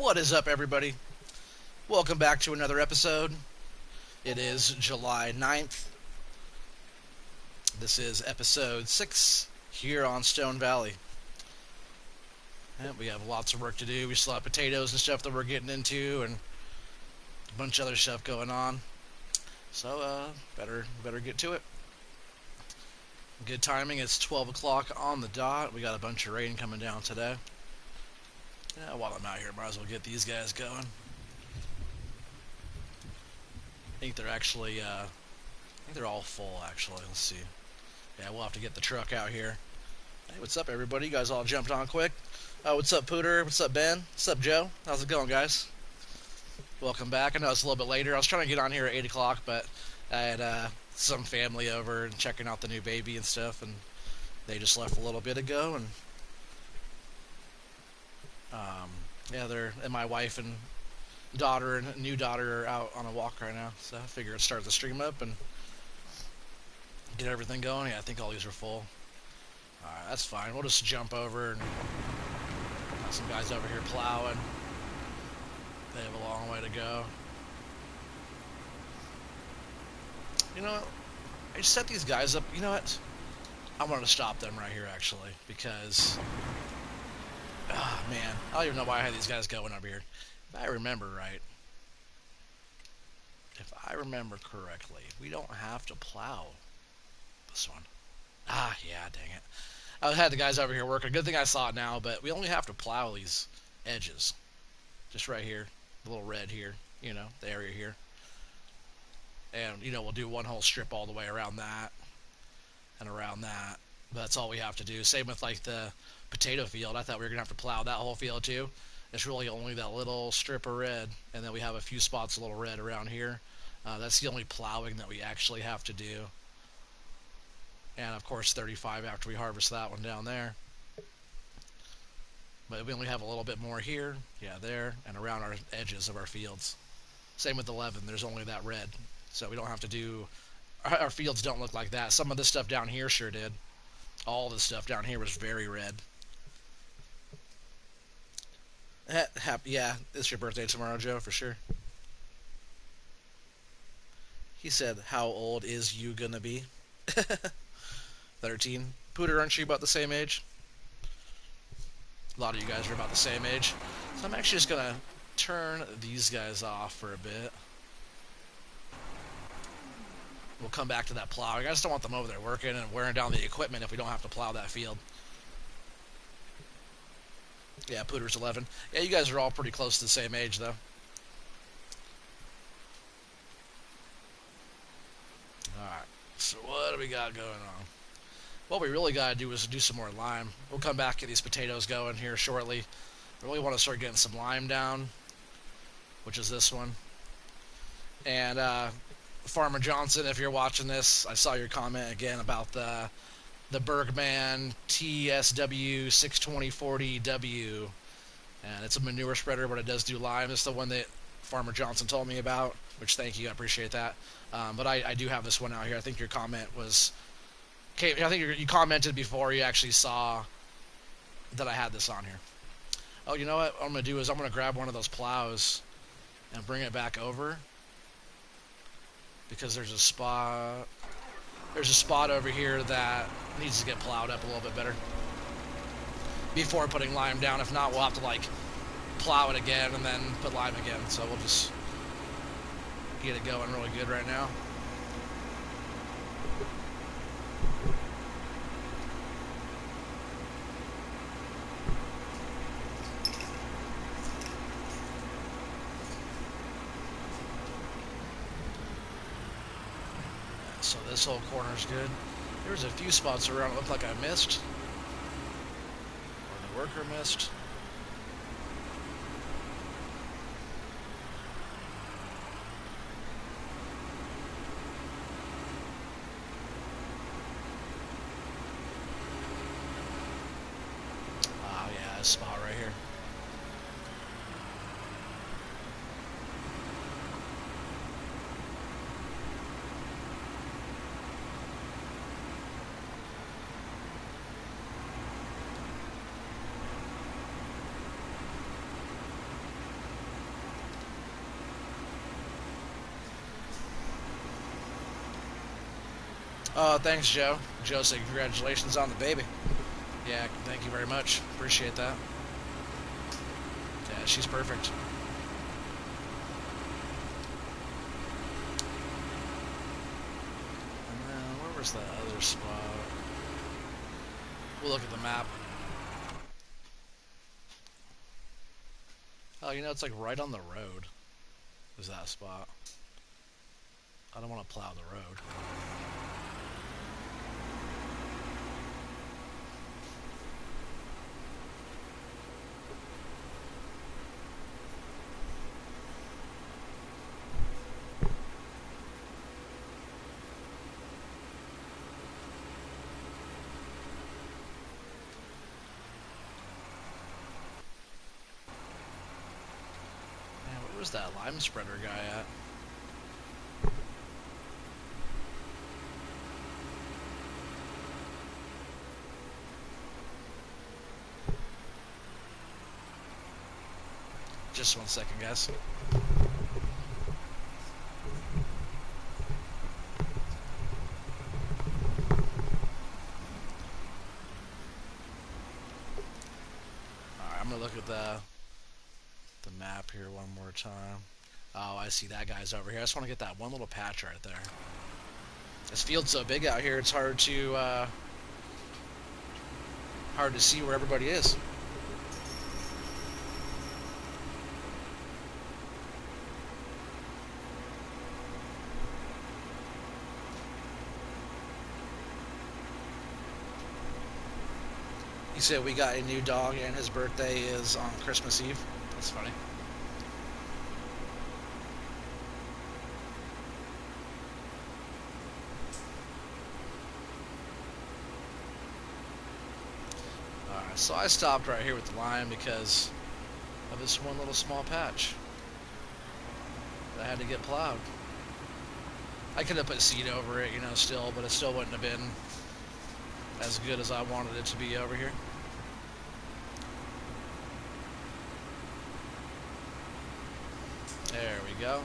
What is up, everybody? Welcome back to another episode. It is July 9th. This is episode 6 here on Stone Valley. And we have lots of work to do. We still have potatoes and stuff that we're getting into, and a bunch of other stuff going on. So, better get to it. Good timing. It's 12 o'clock on the dot. We got a bunch of rain coming down today. Yeah, while I'm out here, might as well get these guys going. I think they're actually, I think they're all full, actually. Let's see. Yeah, we'll have to get the truck out here. Hey, what's up, everybody? You guys all jumped on quick. What's up, Pooter? What's up, Ben? What's up, Joe? How's it going, guys? Welcome back. I know it's a little bit later. I was trying to get on here at 8 o'clock, but I had some family over and checking out the new baby and stuff, and they just left a little bit ago, and yeah, and my wife and daughter and new daughter are out on a walk right now, so I figured I'd start the stream up and get everything going. Yeah, I think all these are full. Alright, that's fine. We'll just jump over and got some guys over here plowing. They have a long way to go. You know what? I set these guys up. You know what? I wanted to stop them right here, actually, because man, I don't even know why I had these guys going over here. If I remember right, if I remember correctly, we don't have to plow this one. Yeah, dang it. I had the guys over here working. Good thing I saw it now, but we only have to plow these edges. Just right here. The little red here. You know, the area here. And, you know, we'll do one whole strip all the way around that. And around that. But that's all we have to do. Same with, like, the potato field. I thought we were going to have to plow that whole field, too. It's really only that little strip of red. And then we have a few spots a little red around here. That's the only plowing that we actually have to do. And, of course, 35 after we harvest that one down there. But we only have a little bit more here. Yeah, there. And around our edges of our fields. Same with 11. There's only that red. So we don't have to do... Our fields don't look like that. Some of this stuff down here sure did. All this stuff down here was very red. Yeah, it's your birthday tomorrow, Joe, for sure. He said, how old is you gonna be? 13. Pooter, aren't you about the same age? A lot of you guys are about the same age. So I'm actually just gonna turn these guys off for a bit. We'll come back to that plowing. I just don't want them over there working and wearing down the equipment if we don't have to plow that field. Yeah, Pooter's 11. Yeah, you guys are all pretty close to the same age, though. Alright, so what do we got going on? What we really got to do is do some more lime. We'll come back, get these potatoes going here shortly. I really want to start getting some lime down, which is this one. And Farmer Johnson, if you're watching this, I saw your comment again about the Bergman TSW 62040W, and it's a manure spreader, but it does do lime. It's the one that Farmer Johnson told me about, which thank you, I appreciate that. But I do have this one out here. I think your comment was... Okay, I think you commented before you actually saw that I had this on here. Oh, you know what I'm going to do is I'm going to grab one of those plows and bring it back over. Because there's a spot over here that needs to get plowed up a little bit better before putting lime down. If not, we'll have to, like, plow it again and then put lime again. So we'll just get it going really good right now. So this whole corner's good. There's a few spots around it look like I missed. Or the worker missed. Oh yeah, this spot right here. Oh, thanks, Joe. Joe said congratulations on the baby. Yeah, thank you very much. Appreciate that. Yeah, she's perfect. And then, where was that other spot? We'll look at the map. Oh, you know, it's like right on the road. Is that spot? I don't want to plow the road. Man, where was that lime spreader guy at? Just 1 second, guys. Alright, I'm gonna look at the map here one more time. Oh, I see that guy's over here. I just want to get that one little patch right there. This field's so big out here, it's hard to see where everybody is. He said we got a new dog and his birthday is on Christmas Eve. That's funny. Alright, so I stopped right here with the line because of this one little small patch that had to get plowed. I could have put seed over it, you know, still, but it still wouldn't have been as good as I wanted it to be over here. There we go.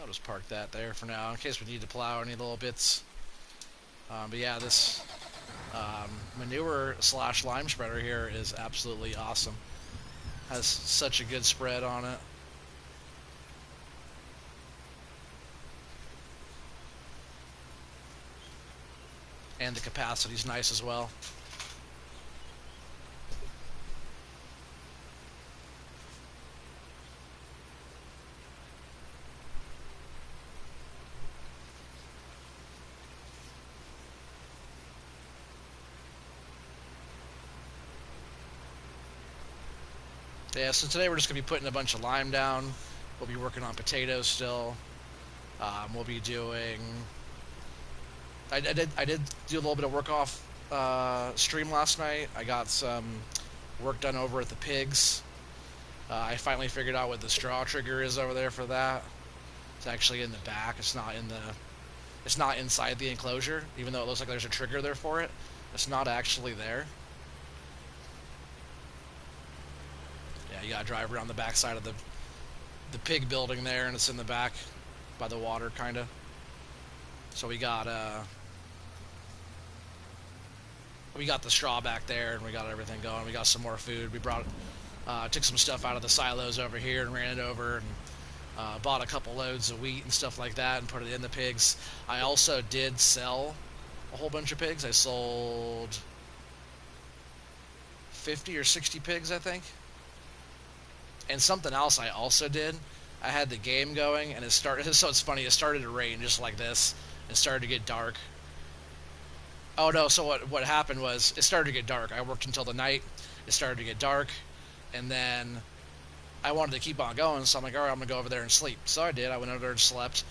I'll just park that there for now in case we need to plow any little bits. But yeah, this manure slash lime spreader here is absolutely awesome. Has such a good spread on it. And the capacity's nice as well. Yeah, so today we're just going to be putting a bunch of lime down. We'll be working on potatoes still. We'll be doing... I did do a little bit of work off stream last night. I got some work done over at the pigs. I finally figured out what the straw trigger is over there for that. It's actually in the back. It's not inside the enclosure, even though it looks like there's a trigger there for it. It's not actually there. Yeah, you gotta drive around the back side of the pig building there, and it's in the back by the water, kinda. So we got the straw back there, and we got everything going. We got some more food. We took some stuff out of the silos over here and ran it over, and bought a couple loads of wheat and stuff like that and put it in the pigs. I also did sell a whole bunch of pigs. I sold 50 or 60 pigs, I think. And something else I also did, I had the game going, and it started, so it's funny, it started to rain just like this. It started to get dark. Oh no, so what happened was, it started to get dark. I worked until the night, it started to get dark, and then I wanted to keep on going, so I'm like, alright, I'm going to go over there and sleep. So I did, I went over there and slept,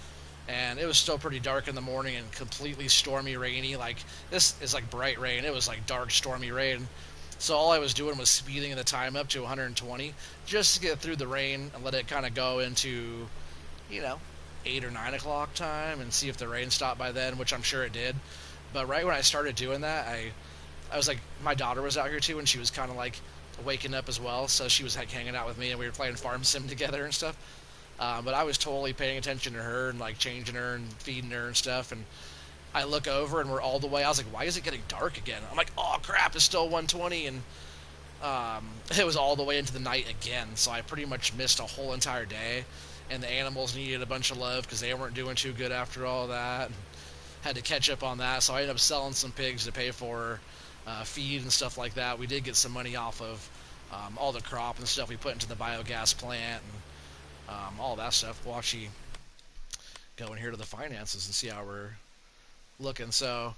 and it was still pretty dark in the morning and completely stormy, rainy. Like, this is like bright rain, it was like dark, stormy rain. So all I was doing was speeding the time up to 120 just to get through the rain and let it kind of go into, you know, 8 or 9 o'clock time and see if the rain stopped by then, which I'm sure it did. But right when I started doing that, I was like, my daughter was out here too, and she was kind of like, waking up as well, so she was like hanging out with me, and we were playing farm sim together and stuff. But I was totally paying attention to her and like changing her and feeding her and stuff. And I look over and we're all the way. I was like, why is it getting dark again? I'm like, oh crap, it's still 1:20, and it was all the way into the night again. So I pretty much missed a whole entire day. And the animals needed a bunch of love because they weren't doing too good after all that. And had to catch up on that. So I ended up selling some pigs to pay for feed and stuff like that. We did get some money off of all the crop and stuff we put into the biogas plant and all that stuff. We'll actually go in here to the finances and see how we're looking. So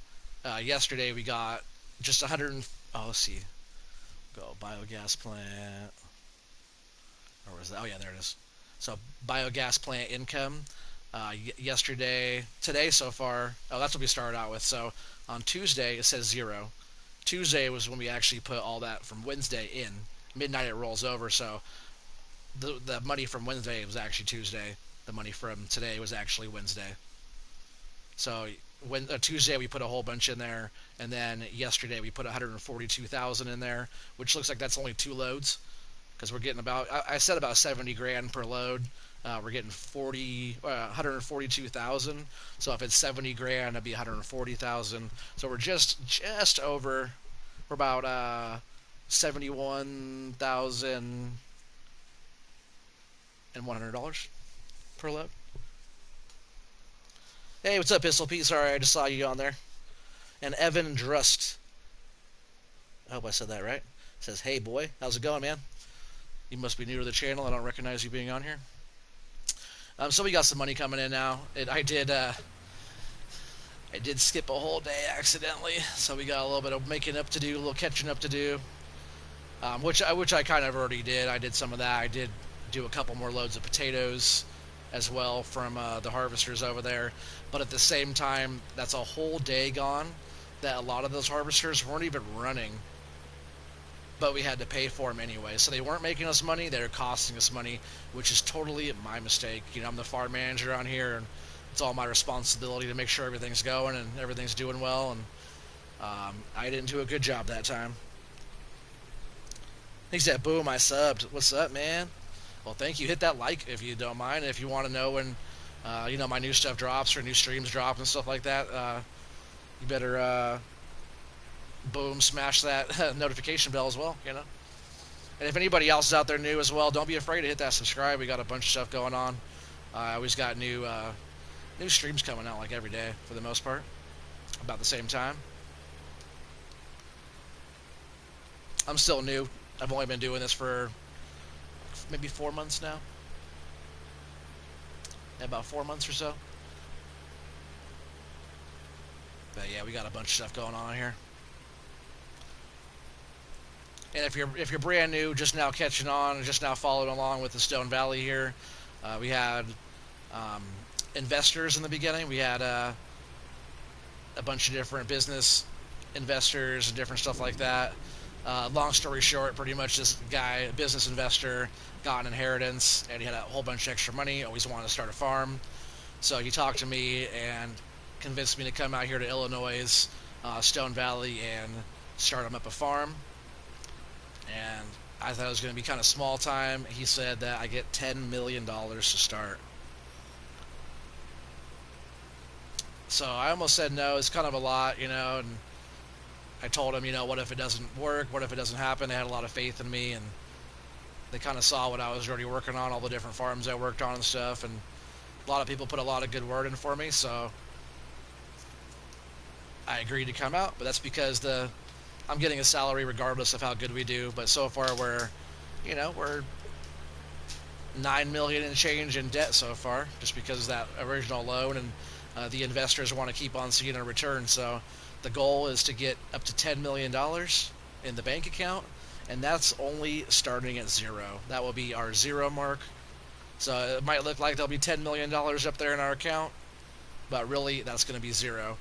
yesterday we got just 100. Oh, let's see. Go biogas plant. Or was that? Oh yeah, there it is. So biogas plant income. Today so far. Oh, that's what we started out with. So on Tuesday it says 0. Tuesday was when we actually put all that from Wednesday in. Midnight it rolls over. So the money from Wednesday was actually Tuesday. The money from today was actually Wednesday. So when Tuesday we put a whole bunch in there, and then yesterday we put 142,000 in there, which looks like that's only 2 loads, because we're getting about I said about 70 grand per load. We're getting 142,000. So if it's 70 grand, it'd be 140,000. So we're just over. We're about 71,100 dollars per load. Hey, what's up, Pistol Pete? Sorry, I just saw you on there. And Evan Drust. I hope I said that right. Says, hey, boy. How's it going, man? You must be new to the channel. I don't recognize you being on here. So we got some money coming in now. I did skip a whole day accidentally. So we got a little bit of making up to do, a little catching up to do. Which I kind of already did. I did some of that. I did do a couple more loads of potatoes as well from the harvesters over there. But at the same time, that's a whole day gone that a lot of those harvesters weren't even running, but we had to pay for them anyway. So they weren't making us money, they were costing us money, which is totally my mistake. You know, I'm the farm manager on here, and it's all my responsibility to make sure everything's going and everything's doing well, and I didn't do a good job that time. He said, boom, I subbed. What's up, man? Well, thank you. Hit that like if you don't mind. If you want to know when, my new stuff drops or new streams drop and stuff like that, you better, boom, smash that notification bell as well, And if anybody else is out there new as well, don't be afraid to hit that subscribe. We got a bunch of stuff going on. I always got new streams coming out like every day for the most part, about the same time. I'm still new. I've only been doing this for maybe 4 months now. About 4 months or so. But yeah, we got a bunch of stuff going on here. And if you're brand new, just now catching on, just now following along with the Stone Valley here, we had investors in the beginning. We had a bunch of different business investors and different stuff like that. Long story short, pretty much this guy, business investor, got an inheritance, and he had a whole bunch of extra money, always wanted to start a farm. So he talked to me and convinced me to come out here to Illinois' Stone Valley and start him up a farm. And I thought it was going to be kind of small time. He said that I get $10 million to start. So I almost said no. It's kind of a lot, and I told him, what if it doesn't work? What if it doesn't happen? They had a lot of faith in me, and they kind of saw what I was already working on, all the different farms I worked on and stuff, and a lot of people put a lot of good word in for me, so I agreed to come out. But that's because I'm getting a salary regardless of how good we do. But so far we're $9 million and change in debt so far, just because of that original loan, and the investors want to keep on seeing a return. So the goal is to get up to $10 million in the bank account, and that's only starting at 0. That will be our 0 mark. So it might look like there'll be $10 million up there in our account, but really that's going to be 0.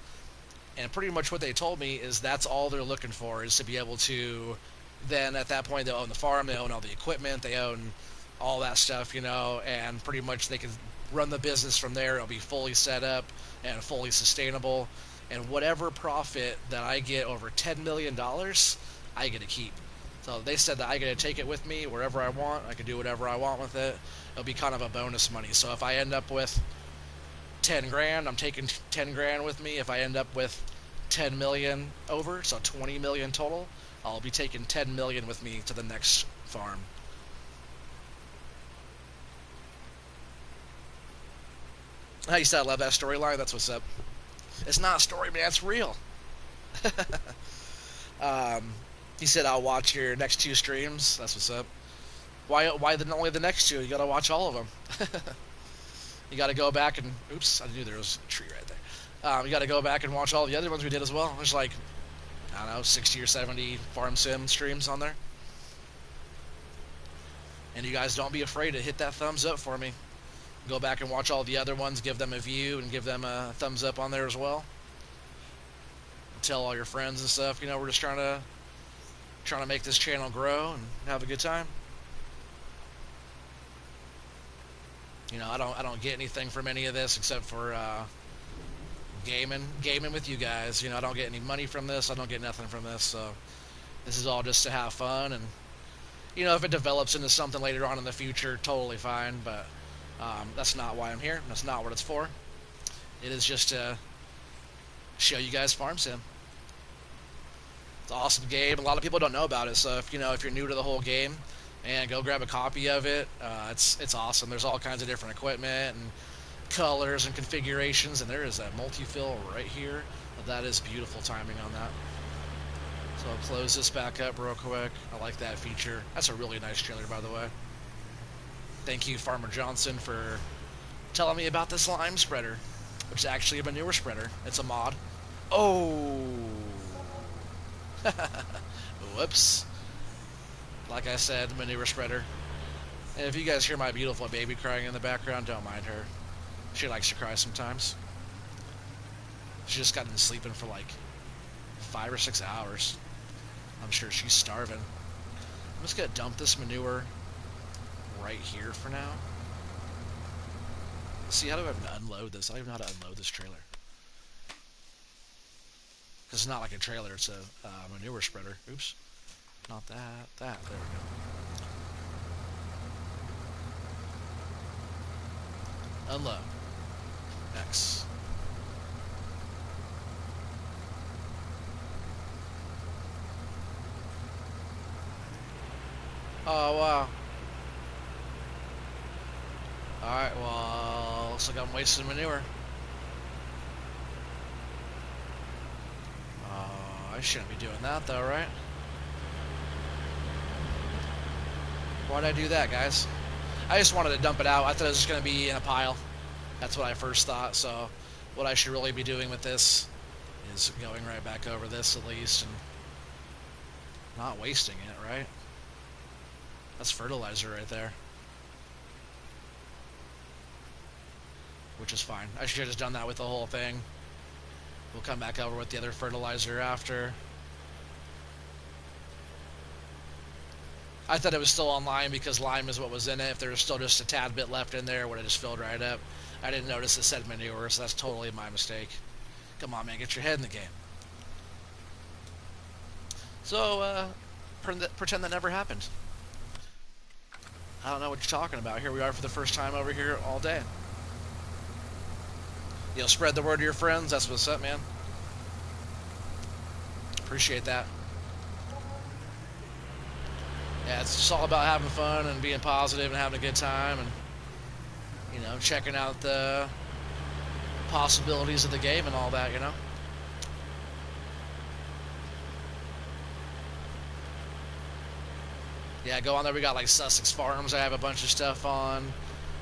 And pretty much what they told me is that's all they're looking for, is to be able to then at that point they'll own the farm, they own all the equipment, they own all that stuff, and pretty much they can run the business from there. It'll be fully set up and fully sustainable. And whatever profit that I get over $10 million, I get to keep. So they said that I get to take it with me wherever I want. I can do whatever I want with it. It'll be kind of a bonus money. So if I end up with 10 grand, I'm taking 10 grand with me. If I end up with 10 million over, so 20 million total, I'll be taking 10 million with me to the next farm. I used to love that storyline. That's what's up. It's not a story, man. It's real. Um, he said, "I'll watch your next two streams." That's what's up. Why only the next two? You gotta watch all of them. You gotta go back and oops, I knew there was a tree right there. You gotta go back and watch all the other ones we did as well. There's like I don't know, 60 or 70 farm sim streams on there. And you guys don't be afraid to hit that thumbs up for me. Go back and watch all the other ones, give them a view, and give them a thumbs up on there as well. Tell all your friends and stuff. You know, we're just trying to make this channel grow and have a good time. You know, I don't get anything from any of this except for gaming with you guys. You know, I don't get any money from this. I don't get nothing from this. So this is all just to have fun, and you know, if it develops into something later on in the future, totally fine. But that's not why I'm here. That's not what it's for. It is just to show you guys Farm Sim. It's an awesome game. A lot of people don't know about it. So if you're new to the whole game, and go grab a copy of it. It's awesome. There's all kinds of different equipment and colors and configurations, and there is a multi-fill right here. That is beautiful timing on that. So I'll close this back up real quick. I like that feature. That's a really nice trailer, by the way. Thank you, Farmer Johnson, for telling me about this lime spreader, which is actually a manure spreader. It's a mod. Oh! Whoops. Like I said, manure spreader. And if you guys hear my beautiful baby crying in the background, don't mind her. She likes to cry sometimes. She just got been sleeping for like 5 or 6 hours. I'm sure she's starving. I'm just gonna dump this manure right here for now. Let's see, how do I unload this? I don't even know how to unload this trailer. Because it's not like a trailer, it's a manure spreader. Oops. Not that. There we go. Unload. X. Oh, wow. Alright, well, looks like I'm wasting manure. I shouldn't be doing that, though, right? Why'd I do that, guys? I just wanted to dump it out. I thought it was just going to be in a pile. That's what I first thought. So what I should really be doing with this is going right back over this at least and not wasting it, right? That's fertilizer right there. Which is fine. I should have just done that with the whole thing. We'll come back over with the other fertilizer after. I thought it was still on lime because lime is what was in it. If there was still just a tad bit left in there, it would have just filled right up. I didn't notice it said manure, so that's totally my mistake. Come on, man, get your head in the game. So, pretend that never happened. I don't know what you're talking about. Here we are for the first time over here all day. You'll spread the word to your friends. That's what's up, man. Appreciate that. Yeah, it's just all about having fun and being positive and having a good time and, you know, checking out the possibilities of the game and all that, you know? Yeah, go on there. We got, like, Sussex Farms I have a bunch of stuff on.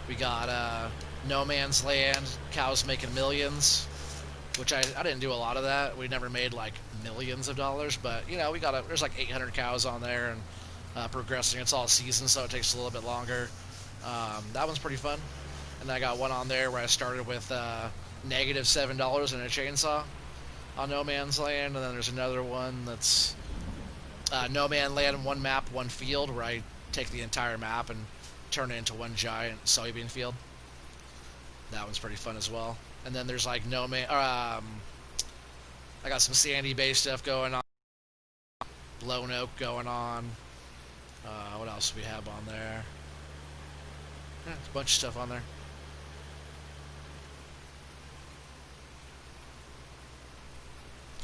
We got No Man's Land, Cows Making Millions, which I didn't do a lot of that. We never made, like, millions of dollars, but, you know, there's, like, 800 cows on there, and progressing. It's all season, so it takes a little bit longer. That one's pretty fun. And I got one on there where I started with negative $7 and a chainsaw on No Man's Land, and then there's another one that's No Man's Land, one map, one field, where I take the entire map and turn it into one giant soybean field. That one's pretty fun as well. And then there's like I got some Sandy Bay stuff going on, Lone Oak going on. What else do we have on there? Yeah, there's a bunch of stuff on there.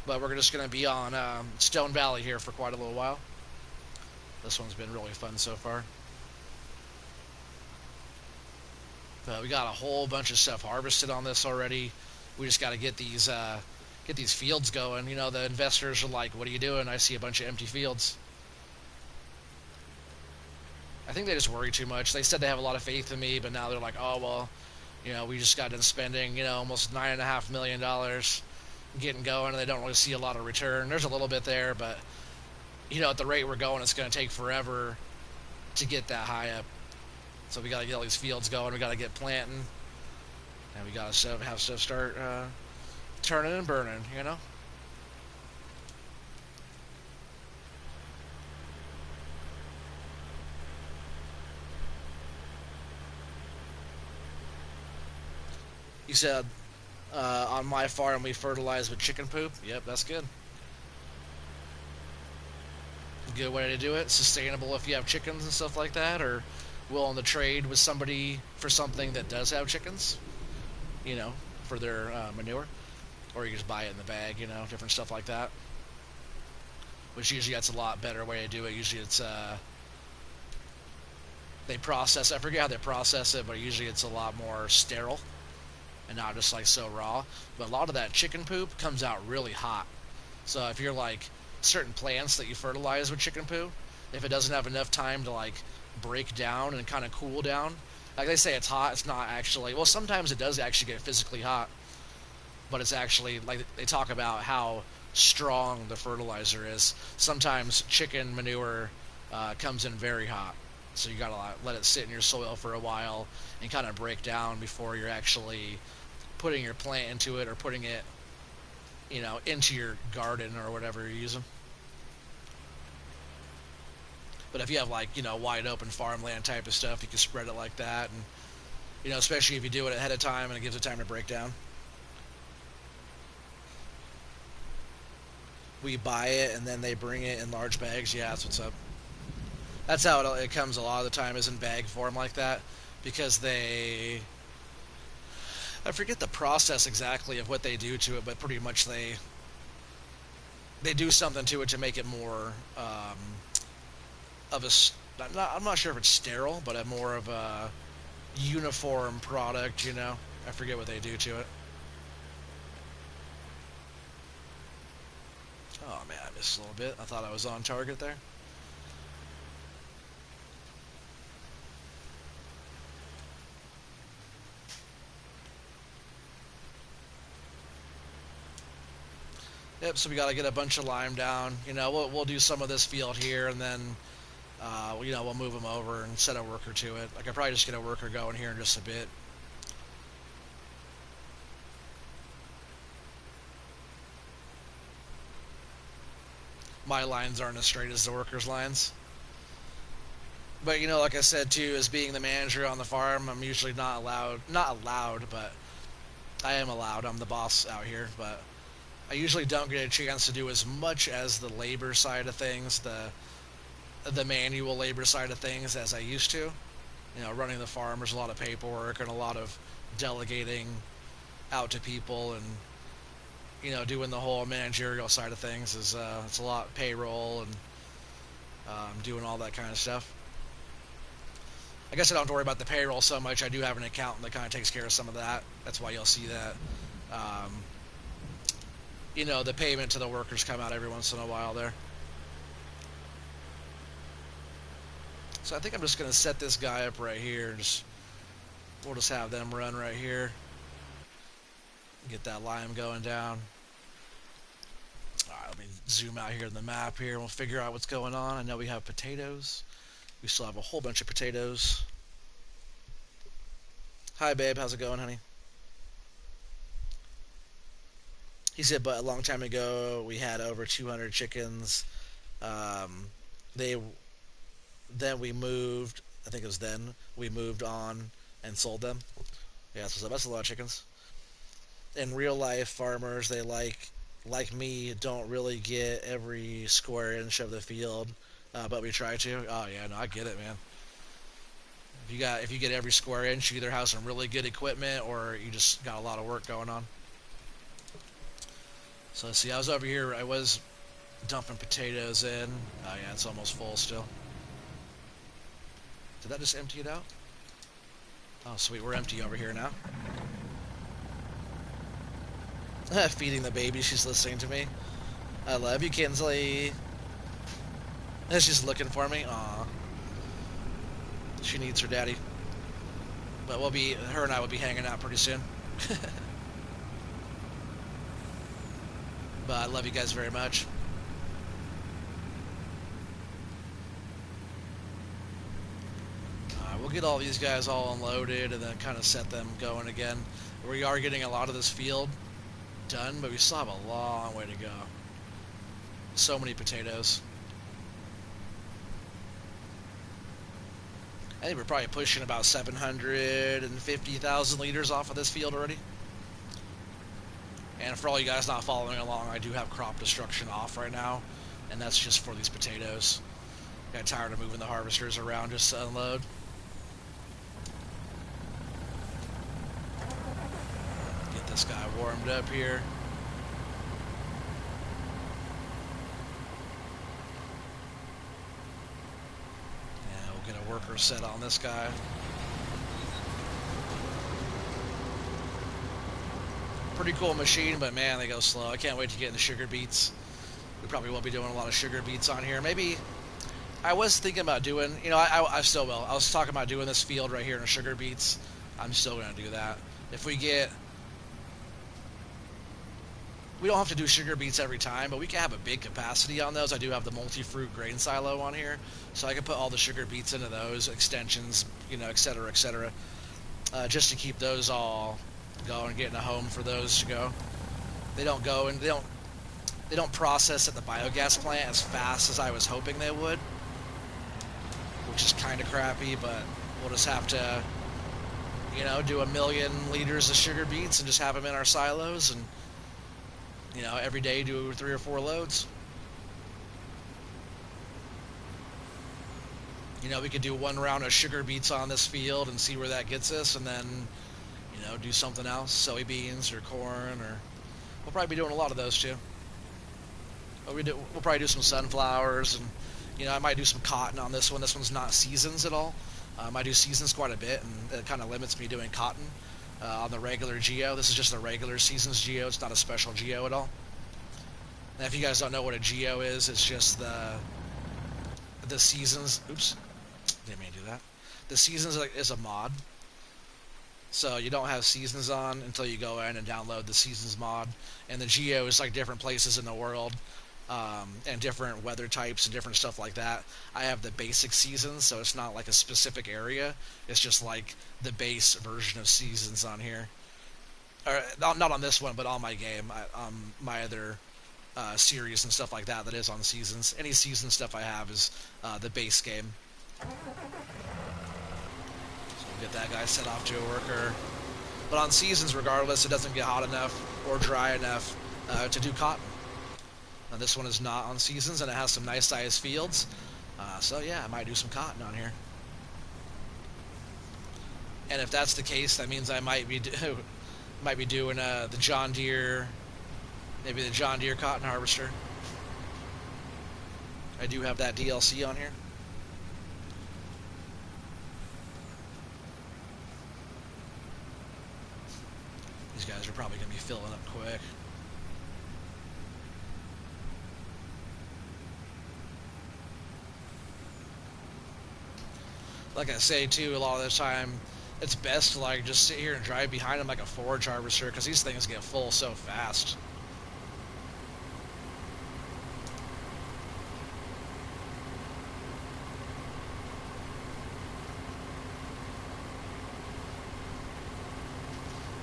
But we're just going to be on Stone Valley here for quite a little while. This one's been really fun so far. But we got a whole bunch of stuff harvested on this already. We just got to get these fields going. You know, the investors are like, "What are you doing?" I see a bunch of empty fields. I think they just worry too much. They said they have a lot of faith in me, but now they're like, "Oh well, we just got done spending almost $9.5 million getting going, and they don't really see a lot of return." There's a little bit there, but at the rate we're going, it's going to take forever to get that high up. So we got to get all these fields going. We got to get planting, and we got to have stuff start turning and burning. You said on my farm we fertilize with chicken poop. Yep, that's good. Good way to do it. Sustainable if you have chickens and stuff like that, or willing to trade with somebody for something that does have chickens, you know, for their manure, or you just buy it in the bag, different stuff like that. Which usually that's a lot better way to do it. Usually it's they process. I forget how they process it, but usually it's a lot more sterile and not just like so raw. But a lot of that chicken poop comes out really hot. So if you're like certain plants that you fertilize with chicken poo, if it doesn't have enough time to like break down and kind of cool down, like they say it's hot, it's not actually. Well, sometimes it does actually get physically hot, but it's actually like they talk about how strong the fertilizer is. Sometimes chicken manure comes in very hot, so you gotta let it sit in your soil for a while and kind of break down before you're actually putting your plant into it or putting it, into your garden or whatever you're using. But if you have like wide open farmland type of stuff, you can spread it like that, and especially if you do it ahead of time and it gives it time to break down. We buy it and then they bring it in large bags. Yeah, that's what's up. That's how it comes a lot of the time, is in bag form like that, because I forget the process exactly of what they do to it, but pretty much they do something to it to make it more of a. I'm not sure if it's sterile, but a more of a uniform product. I forget what they do to it. Oh man, I missed a little bit. I thought I was on target there. Yep. So we got to get a bunch of lime down. We'll do some of this field here, and then we'll move them over and set a worker to it. I could probably just get a worker going here in just a bit. My lines aren't as straight as the workers' lines. But like I said too, as being the manager on the farm, I'm usually not allowed, but I am allowed. I'm the boss out here, but I usually don't get a chance to do as much as the labor side of things, the manual labor side of things, as I used to. Running the farm, there's a lot of paperwork and a lot of delegating out to people, and doing the whole managerial side of things is it's a lot of payroll and doing all that kind of stuff. I guess I don't have to worry about the payroll so much. I do have an accountant that kind of takes care of some of that. That's why you'll see that. Um, the payment to the workers come out every once in a while there. So I think I'm just going to set this guy up right here. We'll just have them run right here. Get that lime going down. Alright, let me zoom out here in the map here. We'll figure out what's going on. I know we have potatoes. We still have a whole bunch of potatoes. Hi, babe. How's it going, honey? He said, but a long time ago, we had over 200 chickens. They Then we moved. I think it was then we moved on and sold them. Yeah, so that's a lot of chickens. In real life, farmers they like me don't really get every square inch of the field. but we try to. Oh yeah, no, I get it, man. If you get every square inch, you either have some really good equipment or you just got a lot of work going on. So let's see, I was over here. I was dumping potatoes in. Oh yeah, it's almost full still. Did that just empty it out? Oh sweet, we're empty over here now. Feeding the baby, she's listening to me. I love you, Kinsley. And she's looking for me. Aw. She needs her daddy. But her and I will be hanging out pretty soon. But I love you guys very much. We'll get all these guys all unloaded and then kind of set them going again. We are getting a lot of this field done, but we still have a long way to go. So many potatoes. I think we're probably pushing about 750,000 liters off of this field already. And for all you guys not following along, I do have crop destruction off right now, and that's just for these potatoes. Got tired of moving the harvesters around just to unload. Get this guy warmed up here. Yeah, we'll get a worker set on this guy. Pretty cool machine, but man, they go slow. I can't wait to get in the sugar beets. We probably won't be doing a lot of sugar beets on here. Maybe I was thinking about doing, you know, I still will. I was talking about doing this field right here in sugar beets. I'm still going to do that. If we don't have to do sugar beets every time, but we can have a big capacity on those. I do have the multi-fruit grain silo on here, so I can put all the sugar beets into those, extensions, you know, et cetera, just to keep those all going, getting a home for those to go. They don't go and they don't process at the biogas plant as fast as I was hoping they would, which is kind of crappy, but we'll just have to, you know, do 1 million liters of sugar beets and just have them in our silos, and, you know, every day do 3 or 4 loads. You know, we could do 1 round of sugar beets on this field and see where that gets us, and then, you know, do something else, soybeans or corn, or we'll probably be doing a lot of those too. We'll probably do some sunflowers, and, you know, I might do some cotton on this one. This one's not seasons at all. I do seasons quite a bit, and it kind of limits me doing cotton on the regular geo. This is just a regular seasons geo. It's not a special geo at all. And if you guys don't know what a geo is, it's just the seasons. Oops, didn't mean to do that. The seasons is a mod. So you don't have seasons on until you go in and download the seasons mod. And the geo is like different places in the world, and different weather types and different stuff like that. I have the basic seasons, so it's not like a specific area. It's just like the base version of seasons on here. Or not on this one, but on my game, my other series and stuff like that is on seasons. Any season stuff I have is the base game. Get that guy set off to a worker. But on seasons, regardless, it doesn't get hot enough or dry enough to do cotton. Now, this one is not on seasons, and it has some nice sized fields. So yeah, I might do some cotton on here. And if that's the case, that means I might be doing the John Deere, maybe the John Deere cotton harvester. I do have that DLC on here. These guys are probably going to be filling up quick. Like I say, too, a lot of the time, it's best to like just sit here and drive behind them like a forage harvester, because these things get full so fast.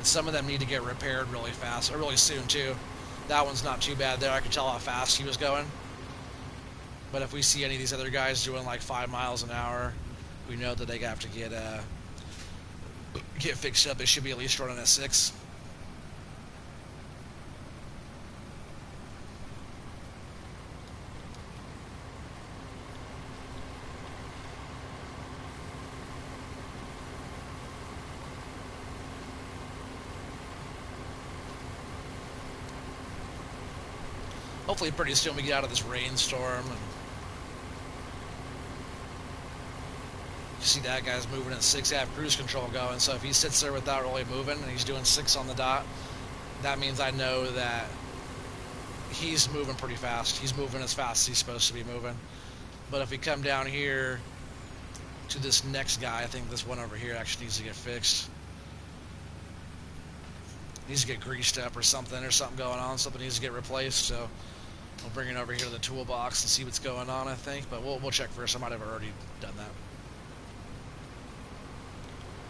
Some of them need to get repaired really fast, or really soon too. That one's not too bad there. I could tell how fast he was going. But if we see any of these other guys doing like 5 miles an hour, we know that they have to get fixed up. They should be at least running at 6. hopefully pretty soon we get out of this rainstorm. And you see that guy's moving at 6, have cruise control going, so if he sits there without really moving and he's doing 6 on the dot, that means I know that he's moving pretty fast. He's moving as fast as he's supposed to be moving. But if we come down here to this next guy, I think this one over here actually needs to get fixed. Needs to get greased up or something going on. Something needs to get replaced, so we'll bring it over here to the toolbox and see what's going on, I think. But we'll check first. I might have already done that.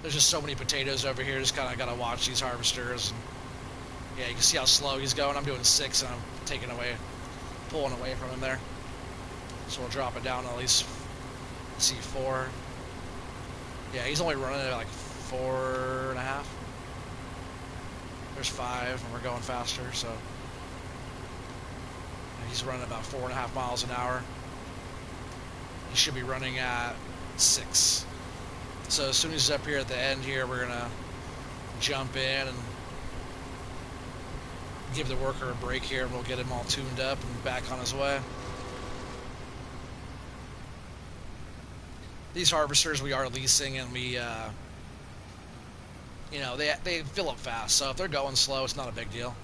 There's just so many potatoes over here. Just kind of got to watch these harvesters. And yeah, you can see how slow he's going. I'm doing 6 and I'm pulling away from him there. So we'll drop it down to at least, see, 4. Yeah, he's only running at like 4.5. There's 5, and we're going faster, so he's running about 4.5 miles an hour. He should be running at 6. So as soon as he's up here at the end here, we're gonna jump in and give the worker a break here, and we'll get him all tuned up and back on his way. These harvesters we are leasing, and we, you know, they fill up fast. So if they're going slow, it's not a big deal.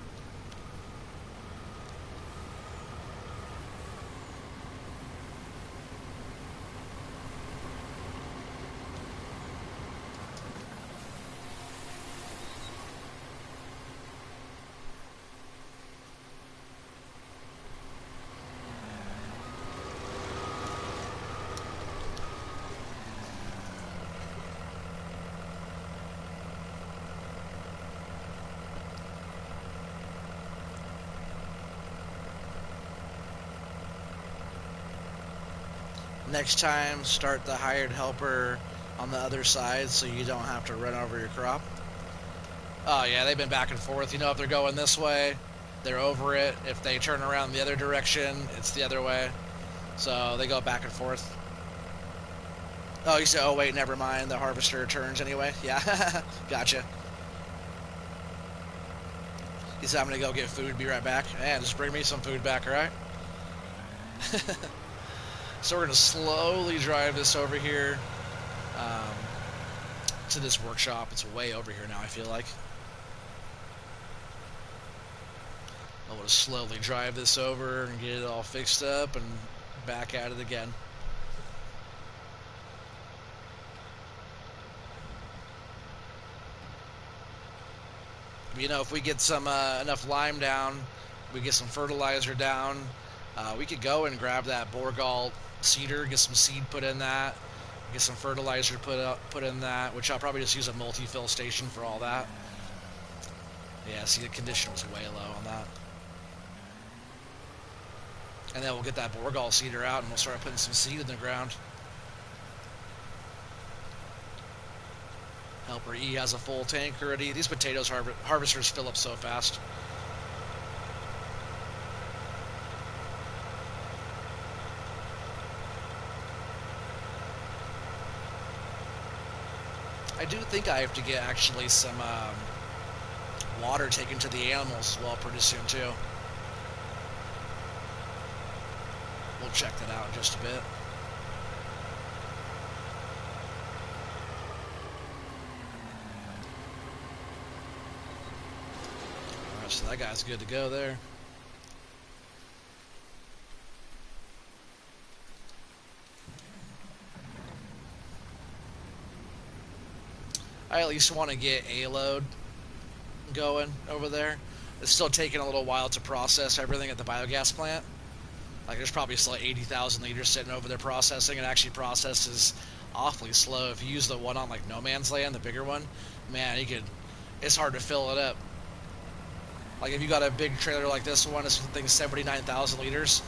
Next time, start the hired helper on the other side so you don't have to run over your crop. Oh yeah, they've been back and forth. You know, if they're going this way, they're over it. If they turn around the other direction, it's the other way. So they go back and forth. Oh, you said, oh wait, never mind. The harvester turns anyway. Yeah, gotcha. He said, I'm gonna go get food, be right back. And just bring me some food back, alright? So we're going to slowly drive this over here to this workshop. It's way over here now, I feel like. I want to slowly drive this over and get it all fixed up and back at it again. You know, if we get some enough lime down, we get some fertilizer down, we could go and grab that Borgal cedar, get some seed put in that, get some fertilizer put in that, which I'll probably just use a multi-fill station for all that. Yeah, see, the condition was way low on that. And then we'll get that Borgal cedar out and we'll start putting some seed in the ground. Helper E has a full tank already. These potatoes harvesters fill up so fast. I do think I have to get actually some water taken to the animals as well pretty soon too. We'll check that out in just a bit. Alright, so that guy's good to go there. I at least want to get a load going over there. It's still taking a little while to process everything at the biogas plant. Like, there's probably still like 80,000 liters sitting over there processing. It actually processes awfully slow. If you use the one on like No Man's Land, the bigger one, man, it's hard to fill it up. Like, if you got a big trailer like this one, this thing's 79,000 liters.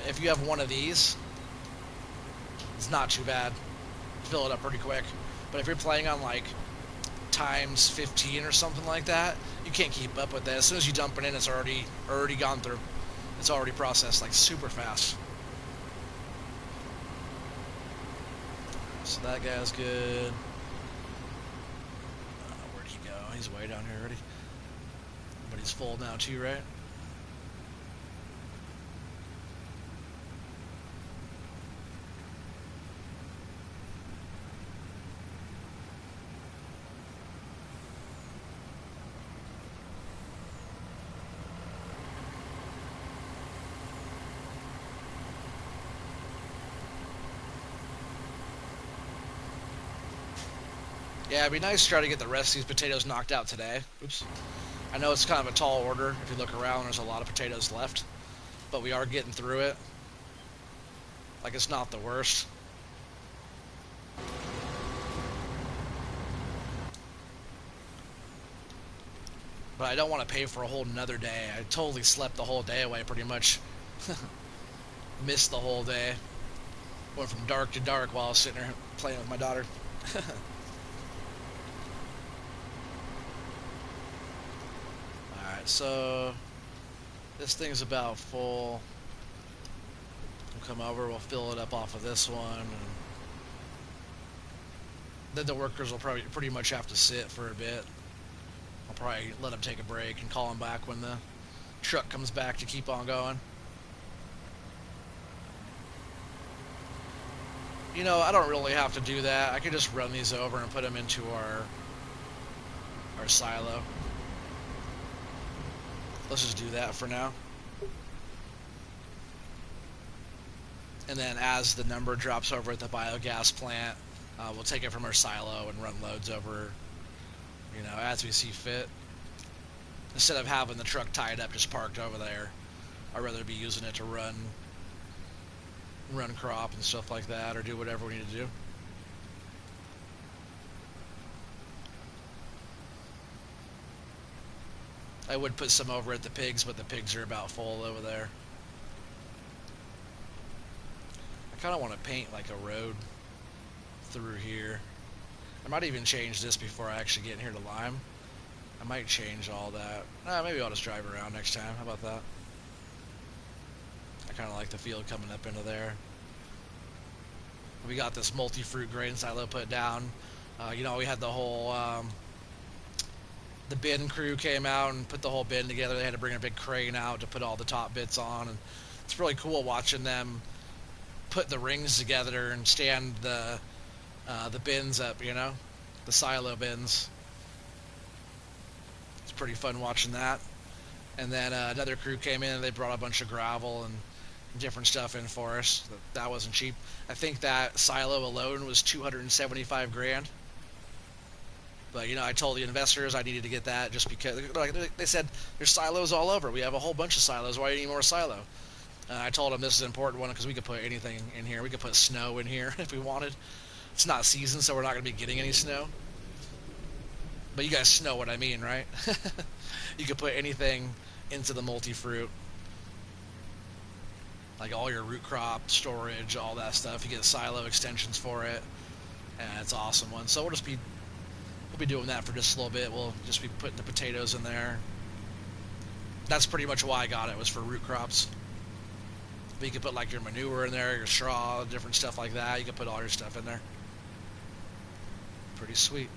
If you have one of these, it's not too bad. Fill it up pretty quick. But if you're playing on like times 15 or something like that, you can't keep up with that. As soon as you dump it in, it's already gone through. It's already processed like super fast. So that guy's good. Where'd he go? He's way down here already. But he's full now too, right? Yeah, it'd be nice to try to get the rest of these potatoes knocked out today. Oops. I know it's kind of a tall order. If you look around, there's a lot of potatoes left. But we are getting through it. Like, it's not the worst. But I don't want to pay for a whole nother day. I totally slept the whole day away, pretty much. Missed the whole day. Went from dark to dark while I was sitting there playing with my daughter. Alright, so this thing's about full. We'll come over, we'll fill it up off of this one. And then the workers will probably pretty much have to sit for a bit. I'll probably let them take a break and call them back when the truck comes back to keep on going. You know, I don't really have to do that. I could just run these over and put them into our silo. Let's just do that for now. And then as the number drops over at the biogas plant, we'll take it from our silo and run loads over, you know, as we see fit. Instead of having the truck tied up just parked over there, I'd rather be using it to run crop and stuff like that, or do whatever we need to do. I would put some over at the pigs, but the pigs are about full over there. I kind of want to paint like a road through here. I might even change this before I actually get in here to lime. I might change all that. Maybe I'll just drive around next time. How about that? I kind of like the field coming up into there. We got this multi-fruit grain silo put down. You know, we had the whole the bin crew came out and put the whole bin together. They had to bring a big crane out to put all the top bits on, and it's really cool watching them put the rings together and stand the bins up. You know, the silo bins. It's pretty fun watching that. And then another crew came in and they brought a bunch of gravel and different stuff in for us. That wasn't cheap. I think that silo alone was 275 grand. But, you know, I told the investors I needed to get that just because, like, they said, there's silos all over. We have a whole bunch of silos. Why do you need more silo? And I told them this is an important one because we could put anything in here. We could put snow in here if we wanted. It's not season, so we're not going to be getting any snow. But you guys know what I mean, right? You could put anything into the multi-fruit. Like all your root crop, storage, all that stuff. You get silo extensions for it. And it's an awesome one. So we'll be doing that for just a little bit. We'll just be putting the potatoes in there. That's pretty much why I got it, was for root crops. But you could put like your manure in there, your straw, different stuff like that. You could put all your stuff in there. Pretty sweet.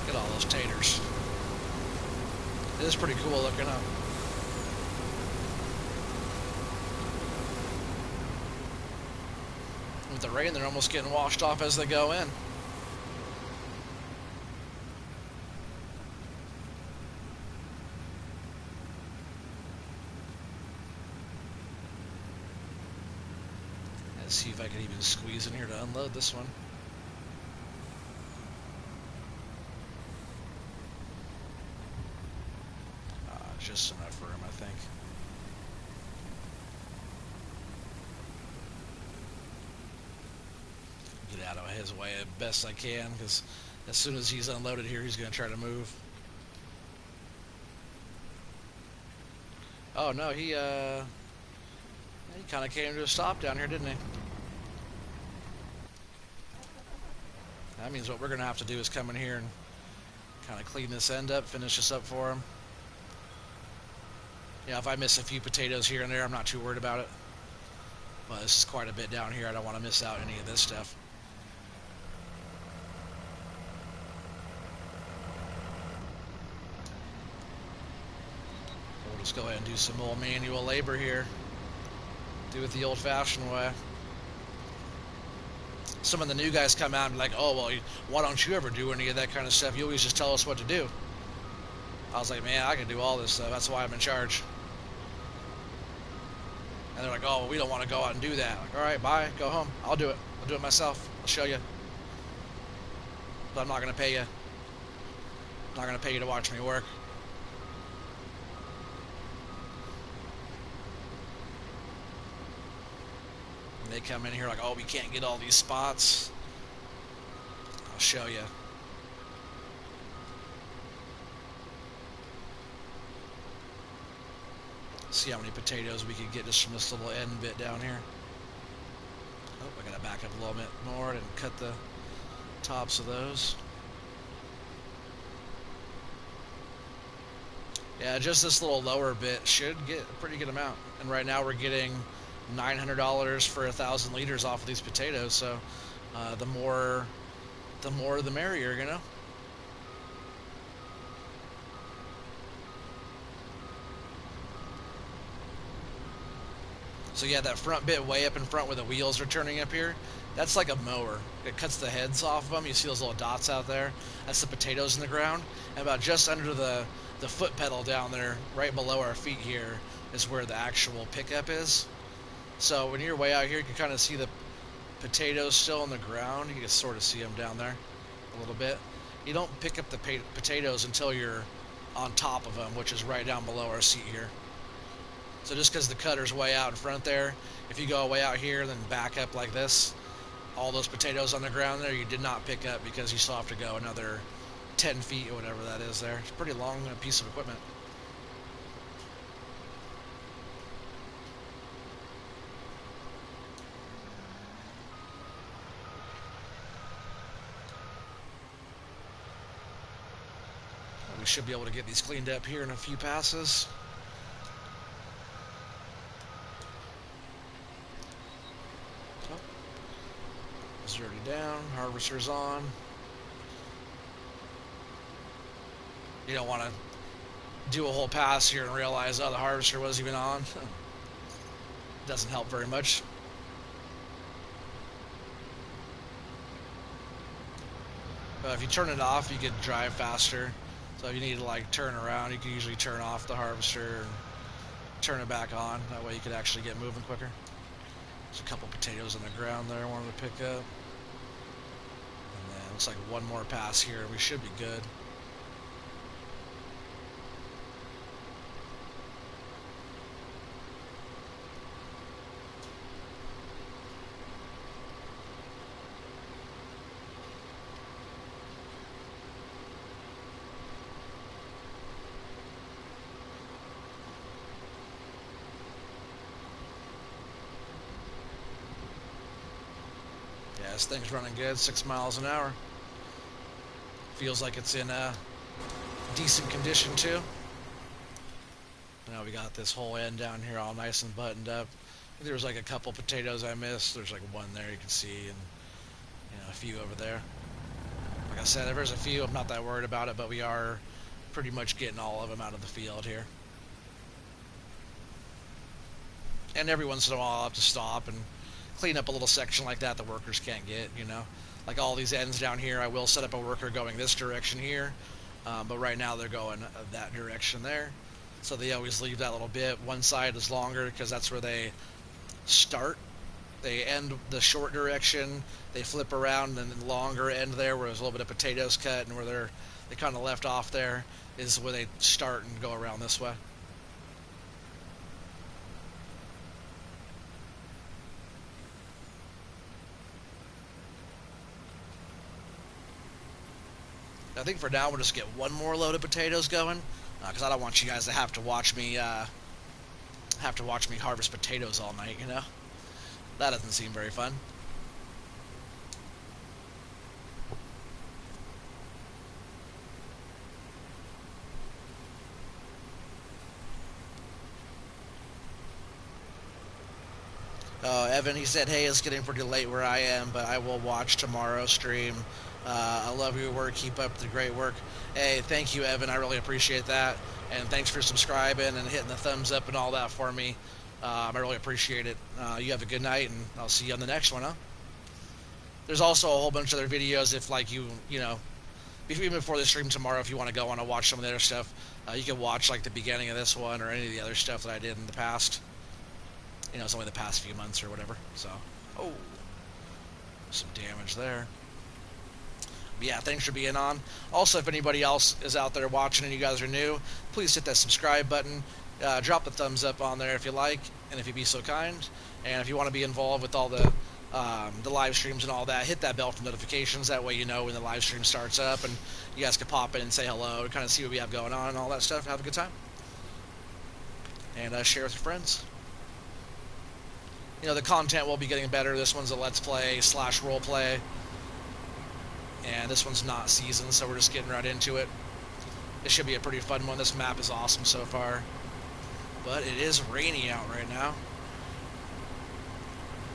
Look at all those taters. It is pretty cool looking up. With the rain, they're almost getting washed off as they go in. Let's see if I can even squeeze in here to unload this one. Just enough for him, I think. Get out of his way as best I can, because as soon as he's unloaded here, he's going to try to move. Oh no, he kind of came to a stop down here, didn't he? That means what we're going to have to do is come in here and kind of clean this end up, finish this up for him. Yeah, if I miss a few potatoes here and there, I'm not too worried about it. But this is quite a bit down here. I don't want to miss out any of this stuff. We'll just go ahead and do some more manual labor here. Do it the old-fashioned way. Some of the new guys come out and be like, oh, well, why don't you ever do any of that kind of stuff? You always just tell us what to do. I was like, man, I can do all this stuff. That's why I'm in charge. And they're like, oh, well, we don't want to go out and do that. Like, all right, bye, go home. I'll do it. I'll do it myself. I'll show you. But I'm not going to pay you. I'm not going to pay you to watch me work. And they come in here like, oh, we can't get all these spots. I'll show you. See how many potatoes we could get just from this little end bit down here. Oh, I gotta back up a little bit more and cut the tops of those. Yeah, just this little lower bit should get a pretty good amount. And right now we're getting $900 for 1,000 liters off of these potatoes. So the more the merrier, you know. So yeah, that front bit way up in front where the wheels are turning up here, that's like a mower. It cuts the heads off of them. You see those little dots out there? That's the potatoes in the ground. And about just under the foot pedal down there, right below our feet here, is where the actual pickup is. So when you're way out here, you can kind of see the potatoes still in the ground. You can sort of see them down there a little bit. You don't pick up the potatoes until you're on top of them, which is right down below our seat here. So just because the cutter's way out in front there, if you go way out here and then back up like this, all those potatoes on the ground there you did not pick up because you still have to go another 10 feet or whatever that is there. It's a pretty long piece of equipment. We should be able to get these cleaned up here in a few passes. Already down, harvester's on. You don't want to do a whole pass here and realize, oh, the harvester wasn't even on. Doesn't help very much. But if you turn it off, you can drive faster. So if you need to like turn around, you can usually turn off the harvester and turn it back on. That way you could actually get moving quicker. There's a couple potatoes on the ground there I wanted to pick up. Looks like one more pass here and we should be good. Yeah, this thing's running good, 6 miles an hour. Feels like it's in decent condition too. Now we got this whole end down here all nice and buttoned up. There's like a couple potatoes I missed. There's like one there you can see, and a few over there. Like I said, if there's a few, I'm not that worried about it, but we are pretty much getting all of them out of the field here. And every once in a while I'll have to stop and clean up a little section like that the workers can't get, Like all these ends down here, I will set up a worker going this direction here, but right now they're going that direction there. So they always leave that little bit. One side is longer because that's where they start. They end the short direction, they flip around, and then the longer end there where there's a little bit of potatoes cut and where they kind of left off there is where they start and go around this way. I think for now we'll just get one more load of potatoes going, because I don't want you guys to have to watch me harvest potatoes all night. That doesn't seem very fun. Evan, he said, hey, it's getting pretty late where I am, but I will watch tomorrow's stream. I love your work. Keep up the great work. Hey, thank you, Evan. I really appreciate that. And thanks for subscribing and hitting the thumbs up and all that for me. I really appreciate it. You have a good night, and I'll see you on the next one, huh? There's also a whole bunch of other videos if, like, you know, even before the stream tomorrow, if you want to go on and watch some of the other stuff, you can watch, like, the beginning of this one or any of the other stuff that I did in the past. You know, it's only the past few months or whatever, so. Oh, some damage there. But yeah, thanks for being on. Also, if anybody else is out there watching and you guys are new, please hit that subscribe button. Drop the thumbs up on there if you like, and if you'd be so kind. And if you want to be involved with all the live streams and all that, hit that bell for notifications. That way you know when the live stream starts up, and you guys can pop in and say hello, kind of see what we have going on and all that stuff. Have a good time. And share with your friends. You know, the content will be getting better. This one's a Let's Play / role play. And this one's not seasoned, so we're just getting right into it. It should be a pretty fun one. This map is awesome so far. But it is rainy out right now.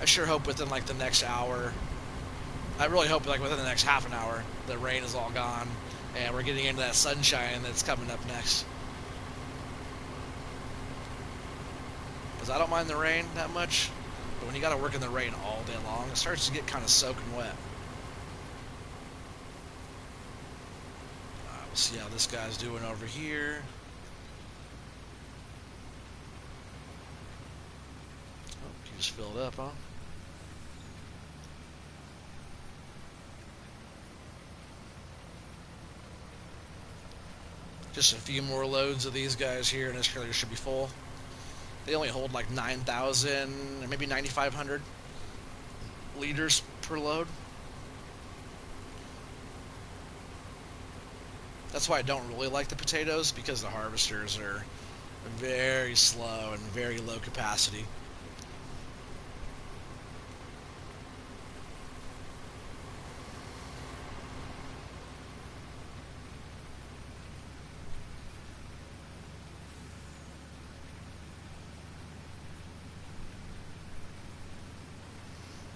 I sure hope within, like, the next hour, I really hope, like, within the next half an hour, the rain is all gone, and we're getting into that sunshine that's coming up next. Because I don't mind the rain that much, but when you gotta work in the rain all day long, it starts to get kind of soaking wet. We'll see how this guy's doing over here. Oh, he just filled up, huh? Just a few more loads of these guys here, and this trailer should be full. They only hold like 9,000, maybe 9,500 liters per load. That's why I don't really like the potatoes, because the harvesters are very slow and very low capacity.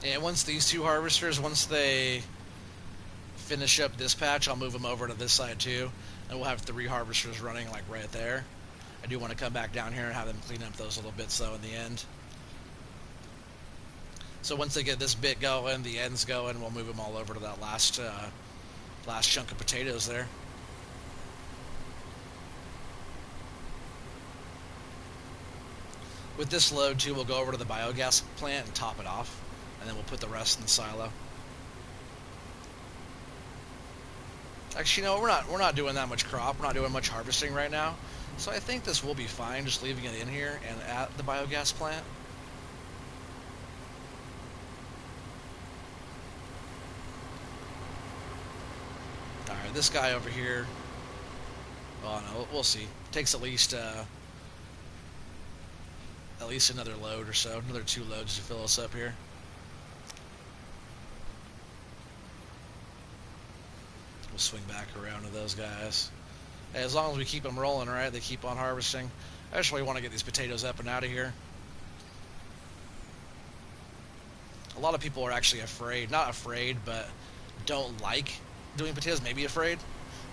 And once these two harvesters, once they finish up this patch, I'll move them over to this side too, and we'll have 3 harvesters running, like, right there. I do want to come back down here and have them clean up those little bits, though, in the end. So once they get this bit going, the end's going, we'll move them all over to that last chunk of potatoes there. With this load too, we'll go over to the biogas plant and top it off, and then we'll put the rest in the silo. Actually, no, we're not doing that much crop. We're not doing much harvesting right now, so I think this will be fine, just leaving it in here and at the biogas plant. All right, this guy over here. Oh no, we'll see. Takes at least another load or so, another 2 loads to fill us up here. We'll swing back around to those guys. Hey, as long as we keep them rolling, right? They keep on harvesting. I just really want to get these potatoes up and out of here. A lot of people are actually afraid, not afraid, but don't like doing potatoes, maybe afraid.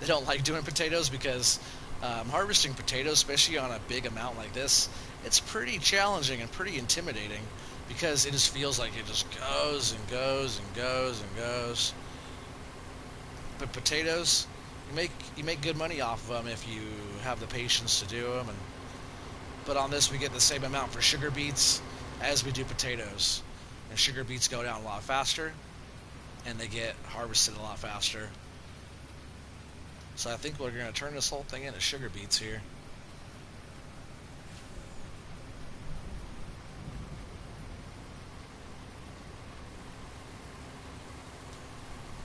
They don't like doing potatoes because harvesting potatoes, especially on a big amount like this, it's pretty challenging and pretty intimidating because it just feels like it just goes and goes and goes and goes. But potatoes, you make good money off of them if you have the patience to do them. But on this, we get the same amount for sugar beets as we do potatoes, and sugar beets go down a lot faster, and they get harvested a lot faster. So I think we're going to turn this whole thing into sugar beets here.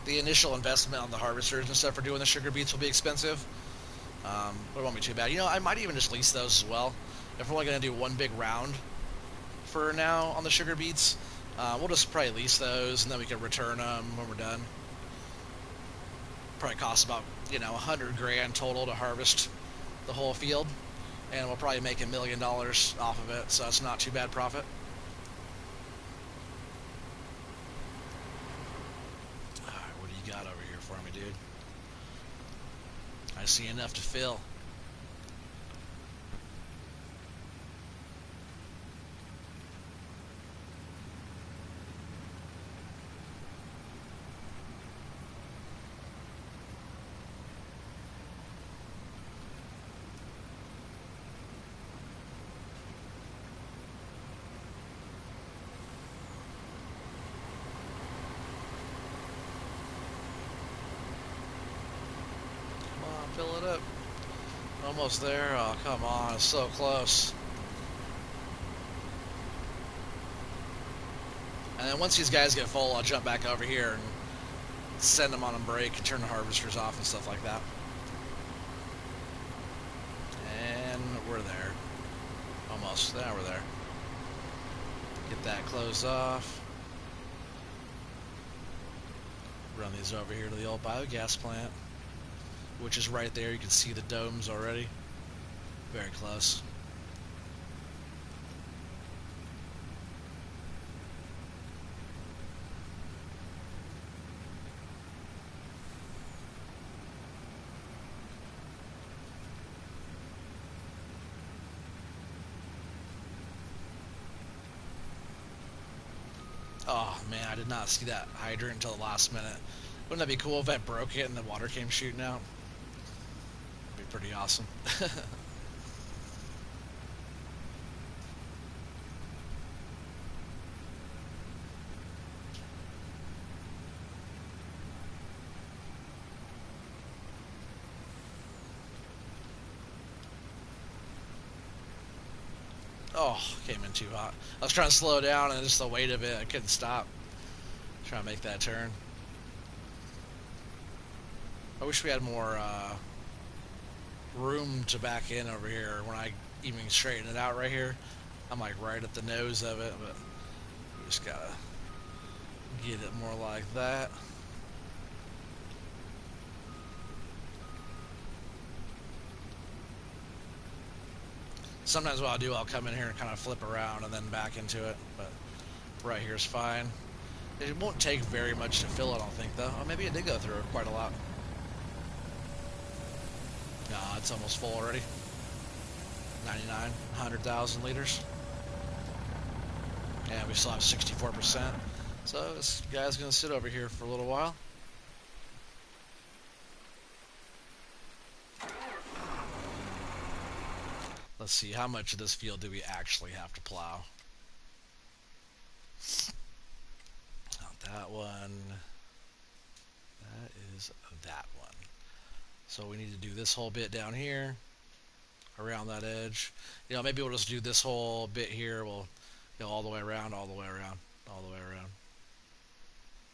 The initial investment on the harvesters and stuff for doing the sugar beets will be expensive. But it won't be too bad. You know, I might even just lease those as well. If we're only going to do one big round for now on the sugar beets, we'll just probably lease those, and then we can return them when we're done. Probably costs about, you know, 100 grand total to harvest the whole field, and we'll probably make $1 million off of it, so that's not too bad profit. I see enough to fill. Come on, fill it up. Almost there. Oh, come on. It's so close. And then once these guys get full, I'll jump back over here and send them on a break and turn the harvesters off and stuff like that. And we're there. Almost. Now we're there. Get that closed off. Run these over here to the old biogas plant, which is right there. You can see the domes already. Very close. Oh man, I did not see that hydrant until the last minute. Wouldn't that be cool if I broke it and the water came shooting out? That'd be pretty awesome. Oh, came in too hot. I was trying to slow down and just the weight of it, I couldn't stop. Trying to make that turn. I wish we had more room to back in over here when I even straighten it out right here. I'm like right at the nose of it, but we just gotta get it more like that. Sometimes what I'll do, I'll come in here and kind of flip around and then back into it, but right here is fine. It won't take very much to fill it, I don't think, though. Oh, maybe it did go through quite a lot. Nah, it's almost full already. 99, 100,000 liters. And we still have 64%. So this guy's going to sit over here for a little while. Let's see, how much of this field do we actually have to plow? Not that one. That is that one. So we need to do this whole bit down here, around that edge. You know, maybe we'll just do this whole bit here. We'll go all the way around, all the way around, all the way around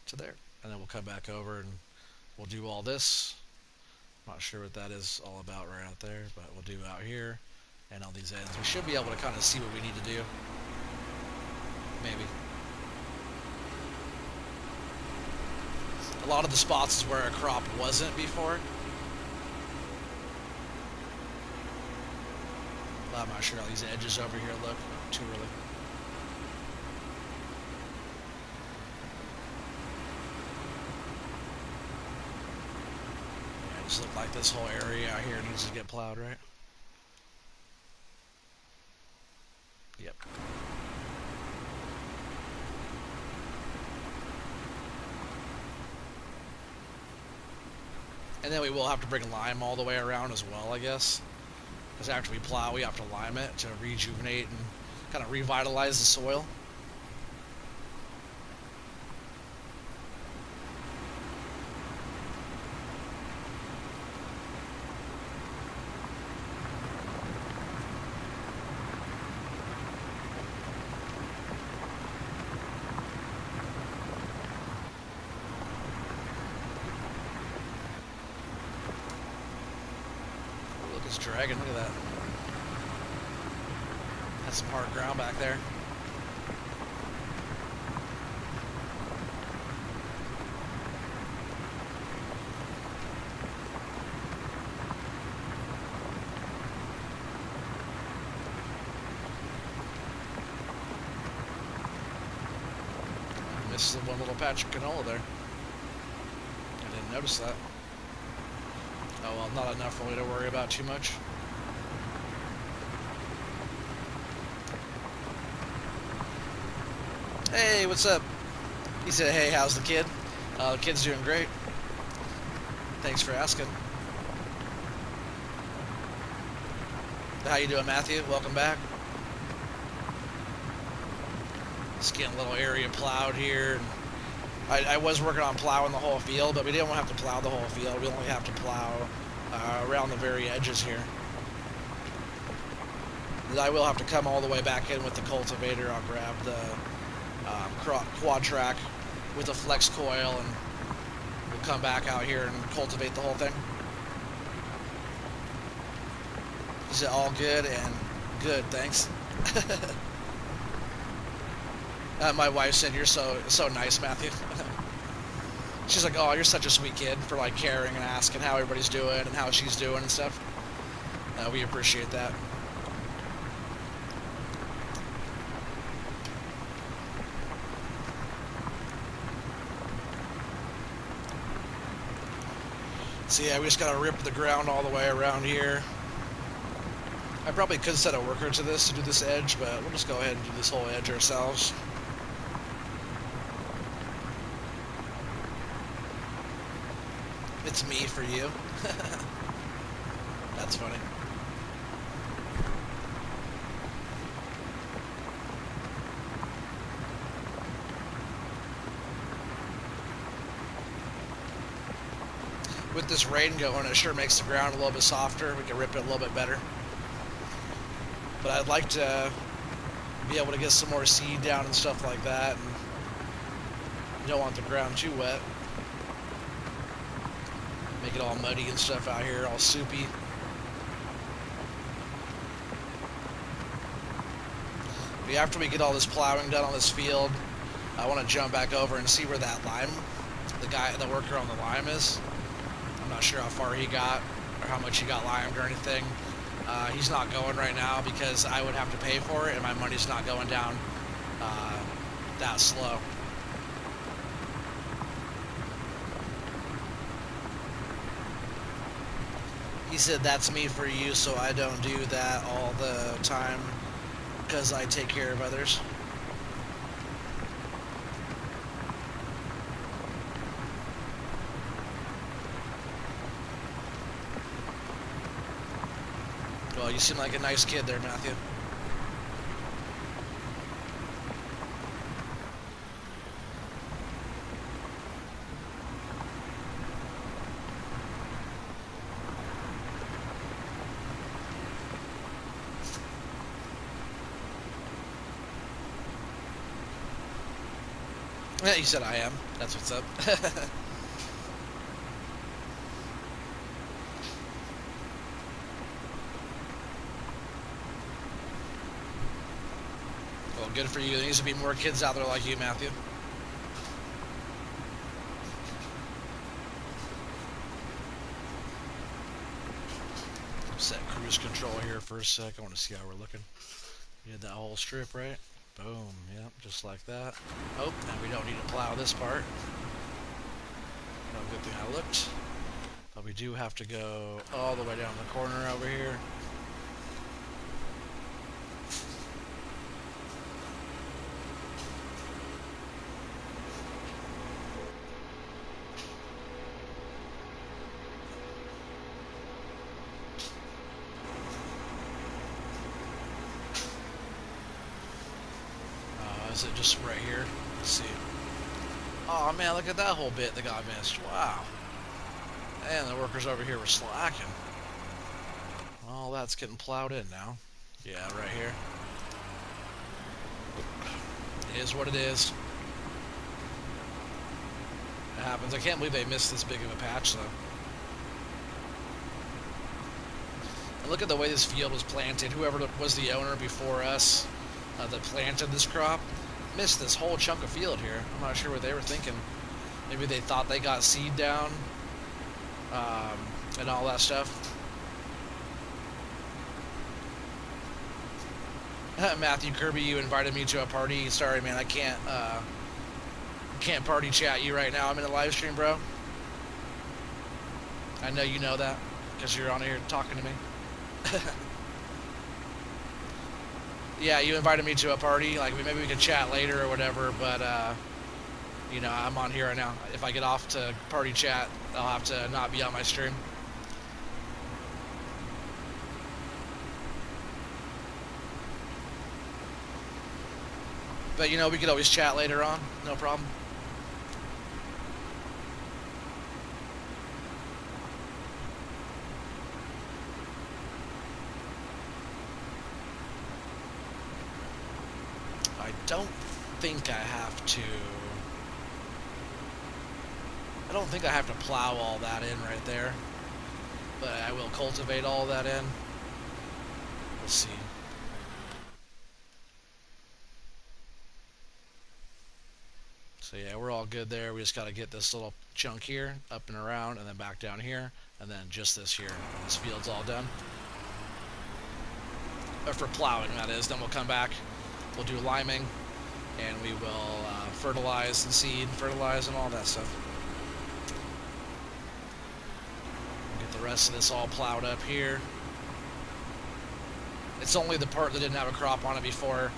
to there. And then we'll come back over and we'll do all this. Not sure what that is all about right out there, but we'll do out here and on these ends. We should be able to kind of see what we need to do. Maybe. A lot of the spots is where a crop wasn't before. But I'm not sure how these edges over here look too early. Yeah, it just look like this whole area out here needs to get plowed, right? Yep. And then we will have to bring lime all the way around as well, I guess. Because after we plow, we have to lime it to rejuvenate and kind of revitalize the soil. Dragging, look at that. That's some hard ground back there. I missed one little patch of canola there. I didn't notice that. Oh well, not enough for me to worry about too much. Hey, what's up? He said, hey, how's the kid? The kid's doing great. Thanks for asking. How you doing, Matthew? Welcome back. Just getting a little area plowed here. I was working on plowing the whole field, but we didn't have to plow the whole field. We only have to plow around the very edges here. I will have to come all the way back in with the cultivator. I'll grab the quad track with a flex coil, and we'll come back out here and cultivate the whole thing. Is it all good? And good, thanks. My wife said, you're so nice, Matthew. She's like, oh, you're such a sweet kid for like caring and asking how everybody's doing and how she's doing and stuff. We appreciate that. So yeah, we just gotta rip the ground all the way around here. I probably could set a worker to this to do this edge, but we'll just go ahead and do this whole edge ourselves. It's me for you. That's funny. With this rain going, it sure makes the ground a little bit softer. We can rip it a little bit better. But I'd like to be able to get some more seed down and stuff like that. And you don't want the ground too wet. Make it all muddy and stuff out here, all soupy. But after we get all this plowing done on this field, I want to jump back over and see where that lime, the worker on the lime is. I'm not sure how far he got or how much he got limed or anything. He's not going right now because I would have to pay for it, and my money's not going down that slow. He said, that's me for you, so I don't do that all the time because I take care of others. Well, you seem like a nice kid there, Matthew. Yeah, he said I am. That's what's up. Well, good for you. There needs to be more kids out there like you, Matthew. Set cruise control here for a sec. I want to see how we're looking. We had that whole strip, right? Boom. Yep, just like that. Oh, and we don't need to plow this part. No, good thing I looked. But we do have to go all the way down the corner over here. Is it just right here? Let's see. Oh man, look at that whole bit that got missed. Wow. And the workers over here were slacking. Well, that's getting plowed in now. Yeah, right here. It is what it is. It happens. I can't believe they missed this big of a patch, though. And look at the way this field was planted. Whoever was the owner before us that planted this crop missed this whole chunk of field here. I'm not sure what they were thinking. Maybe they thought they got seed down and all that stuff. Matthew Kirby, you invited me to a party. Sorry, man, I can't party chat you right now. I'm in a live stream, bro. I know you know that. because you're on here talking to me. Yeah, you invited me to a party. Like, maybe we could chat later or whatever, but, you know, I'm on here right now. If I get off to party chat, I'll have to not be on my stream. But, you know, we could always chat later on. No problem. I don't think I have to... I don't think I have to plow all that in right there. But I will cultivate all that in. We'll see. So yeah, we're all good there. We just got to get this little chunk here, up and around, and then back down here, and then just this here. This field's all done. Or for plowing, that is. Then we'll come back, we'll do liming, and we will fertilize and seed, fertilize, and all that stuff. Get the rest of this all plowed up here. It's only the part that didn't have a crop on it before.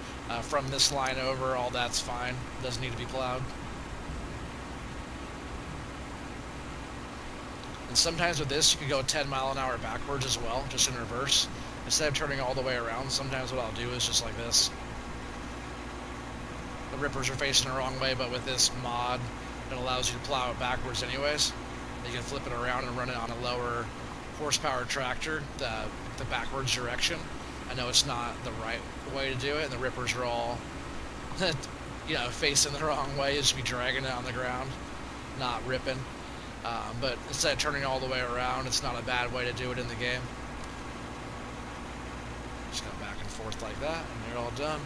From this line over, all that's fine. Doesn't need to be plowed. And sometimes with this, you can go 10 mile an hour backwards as well, just in reverse. Instead of turning all the way around, sometimes what I'll do is just like this. The rippers are facing the wrong way, but with this mod, it allows you to plow it backwards anyways. You can flip it around and run it on a lower horsepower tractor, the backwards direction. I know it's not the right way to do it, and the rippers are all, you know, facing the wrong way. You just be dragging it on the ground, not ripping. But instead of turning all the way around, it's not a bad way to do it in the game. Just go back and forth like that, and they're all done.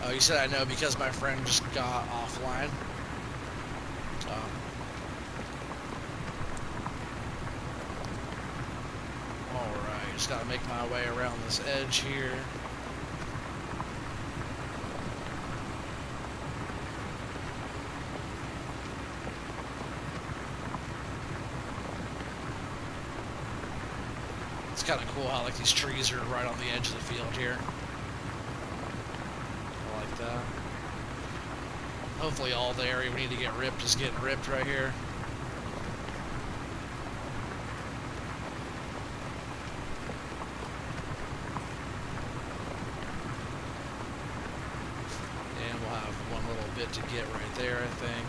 Oh, you said I know because my friend just got offline. Alright, just gotta make my way around this edge here. It's kind of cool how like these trees are right on the edge of the field here. That. Hopefully all the area we need to get ripped is getting ripped right here. And we'll have one little bit to get right there, I think.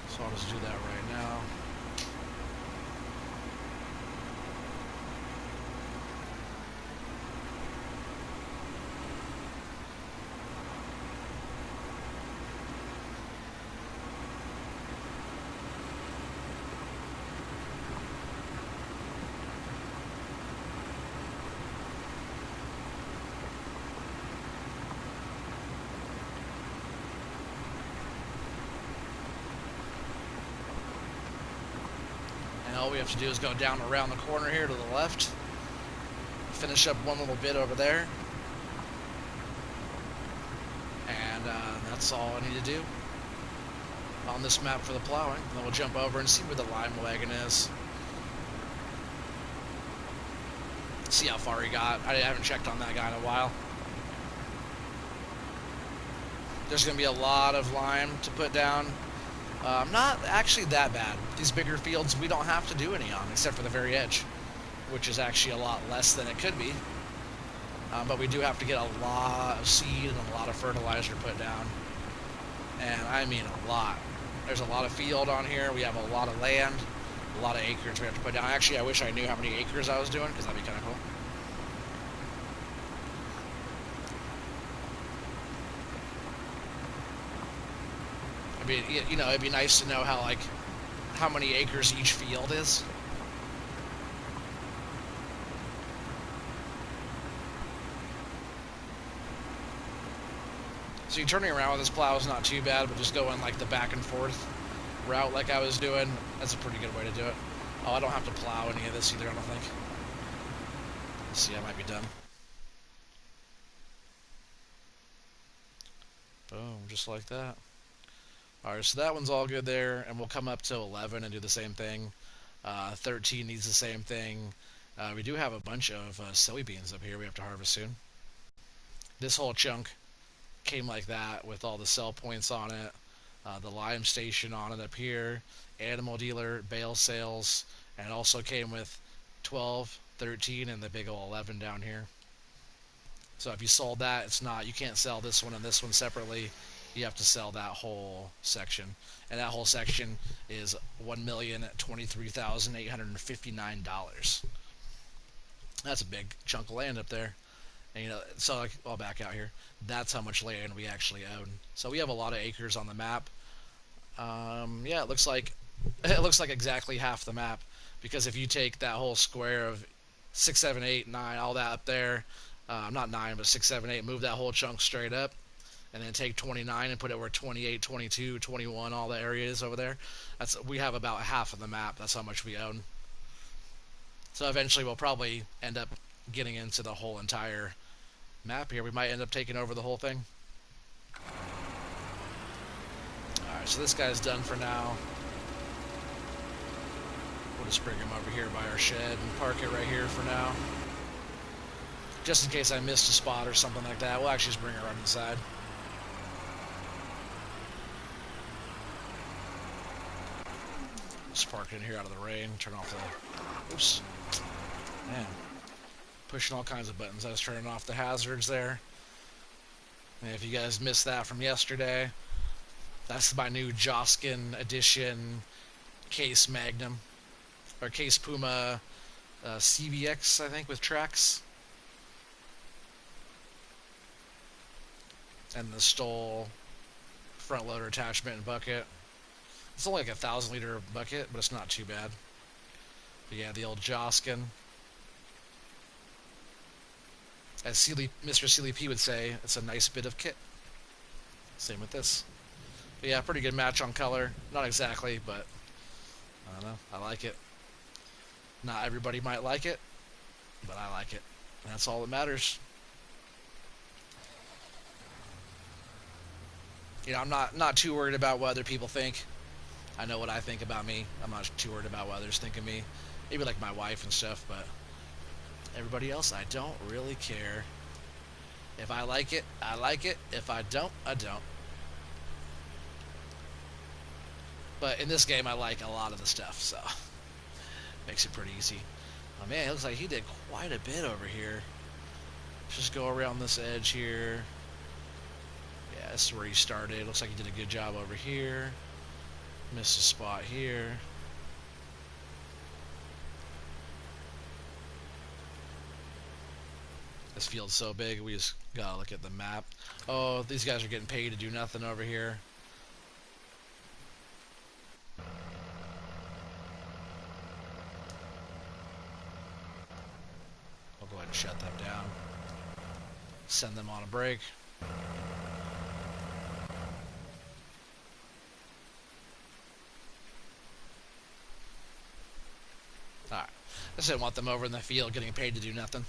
So I'll just do that right now. All we have to do is go down around the corner here to the left, finish up one little bit over there, and that's all I need to do on this map for the plowing. And then we'll jump over and see where the lime wagon is. See how far he got. I haven't checked on that guy in a while. There's going to be a lot of lime to put down. Not actually that bad. These bigger fields we don't have to do any on, except for the very edge, which is actually a lot less than it could be. But we do have to get a lot of seed and a lot of fertilizer put down. And I mean a lot. There's a lot of field on here. We have a lot of land, a lot of acres we have to put down. Actually, I wish I knew how many acres I was doing, because that'd be kind of cool. I mean, you know, it'd be nice to know how many acres each field is. See, turning around with this plow is not too bad, but just going like the back and forth route like I was doing, that's a pretty good way to do it. Oh, I don't have to plow any of this either, I don't think. Let's see, I might be done. Boom, just like that. Alright, so that one's all good there, and we'll come up to 11 and do the same thing. 13 needs the same thing. We do have a bunch of soybeans up here we have to harvest soon. This whole chunk came like that with all the sell points on it, the lime station on it up here, animal dealer, bale sales, and it also came with 12, 13, and the big ol' 11 down here. So if you sold that, it's not, you can't sell this one and this one separately. You have to sell that whole section, and that whole section is $1,023,859. That's a big chunk of land up there. And, you know, so like, I'll back out here. That's how much land we actually own. So we have a lot of acres on the map. Yeah, it looks like exactly half the map, because if you take that whole square of 6, 7, 8, 9, all that up there, not 9, but 6, 7, 8, move that whole chunk straight up, and then take 29 and put it where 28, 22, 21, all the areas over there. We have about half of the map. That's how much we own. So eventually we'll probably end up getting into the whole entire map here. We might end up taking over the whole thing. Alright, so this guy's done for now. We'll just bring him over here by our shed and park it right here for now. Just in case I missed a spot or something like that, we'll actually just bring it right inside. Just park it in here out of the rain, turn off the... Oops. Man. Pushing all kinds of buttons. I was turning off the hazards there. And if you guys missed that from yesterday, that's my new Joskin edition Case Magnum. Or Case Puma CBX, I think, with tracks. And the Stoll front loader attachment and bucket. It's only like a 1,000-liter bucket, but it's not too bad. But yeah, the old Joskin. As Mr. Sealy P would say, it's a nice bit of kit. Same with this. But yeah, pretty good match on color. Not exactly, but I don't know. I like it. Not everybody might like it, but I like it. And that's all that matters. You know, I'm not too worried about what other people think. I know what I think about me. I'm not too worried about what others think of me. Maybe like my wife and stuff, but everybody else, I don't really care. If I like it, I like it. If I don't, I don't. But in this game, I like a lot of the stuff, so makes it pretty easy. Oh man, it looks like he did quite a bit over here. Let's just go around this edge here. Yeah, this is where he started. Looks like he did a good job over here. Missed a spot here. This field's so big, we just gotta look at the map. Oh, these guys are getting paid to do nothing over here. I'll go ahead and shut them down. Send them on a break. Alright. I just didn't want them over in the field getting paid to do nothing.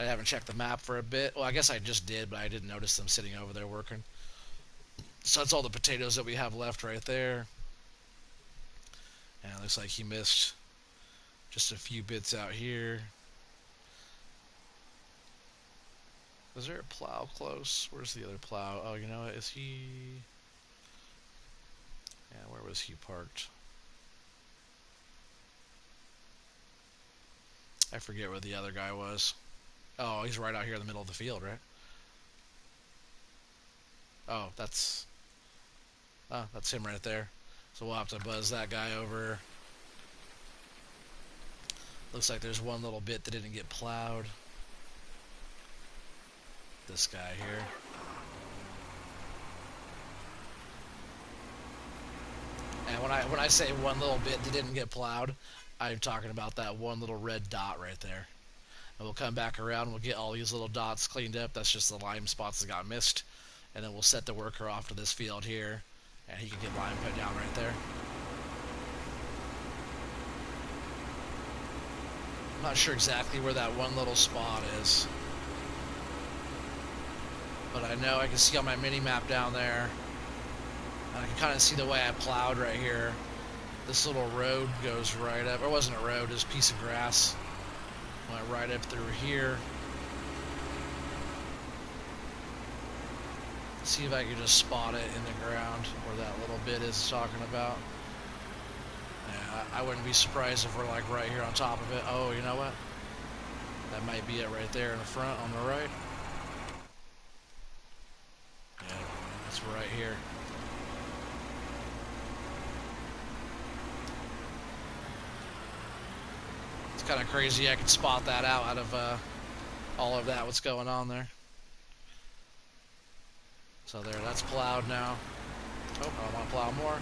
I haven't checked the map for a bit. Well, I guess I just did, but I didn't notice them sitting over there working. So that's all the potatoes that we have left right there. And it looks like he missed just a few bits out here. Was there a plow close? Where's the other plow? Oh, you know what? Is he... Yeah, where was he parked? I forget where the other guy was. Oh, he's right out here in the middle of the field, right? Oh, that's him right there. So we'll have to buzz that guy over. Looks like there's one little bit that didn't get plowed. This guy here. And when I say one little bit that didn't get plowed, I'm talking about that one little red dot right there. And we'll come back around and we'll get all these little dots cleaned up. That's just the lime spots that got missed. and then we'll set the worker off to this field here, and he can get lime put down right there. I'm not sure exactly where that one little spot is, but I know I can see on my mini map down there, and I can kind of see the way I plowed right here. This little road goes right up, or it wasn't a road, it was a piece of grass. Went right up through here. See if I can just spot it in the ground where that little bit is talking about. Yeah, I wouldn't be surprised if we're like right here on top of it. Oh, you know what? That might be it right there in the front on the right. Yeah, that's right here. It's kind of crazy I can spot that out of all of that, what's going on there. So there, that's plowed now. Oh, I don't want to plow more.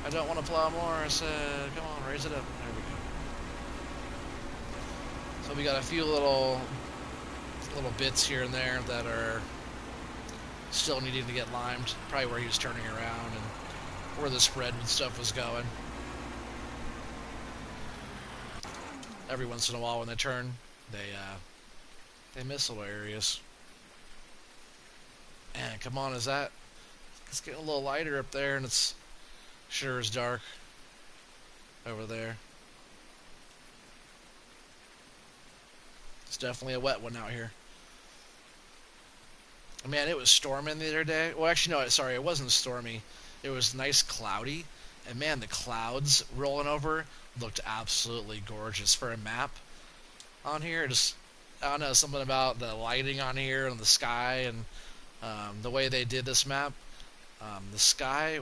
I don't want to plow more. I said, come on, raise it up. There we go. So we got a few little bits here and there that are still needing to get limed. Probably where he was turning around and where the spread and stuff was going. Every once in a while when they turn, they miss little areas. And come on, it's getting a little lighter up there, and it's sure as dark over there. It's definitely a wet one out here. Man, it was storming the other day. Well, actually, no, sorry, it wasn't stormy. It was nice cloudy, and man, the clouds rolling over looked absolutely gorgeous for a map on here. Just, I don't know, something about the lighting on here and the sky and the way they did this map. The sky,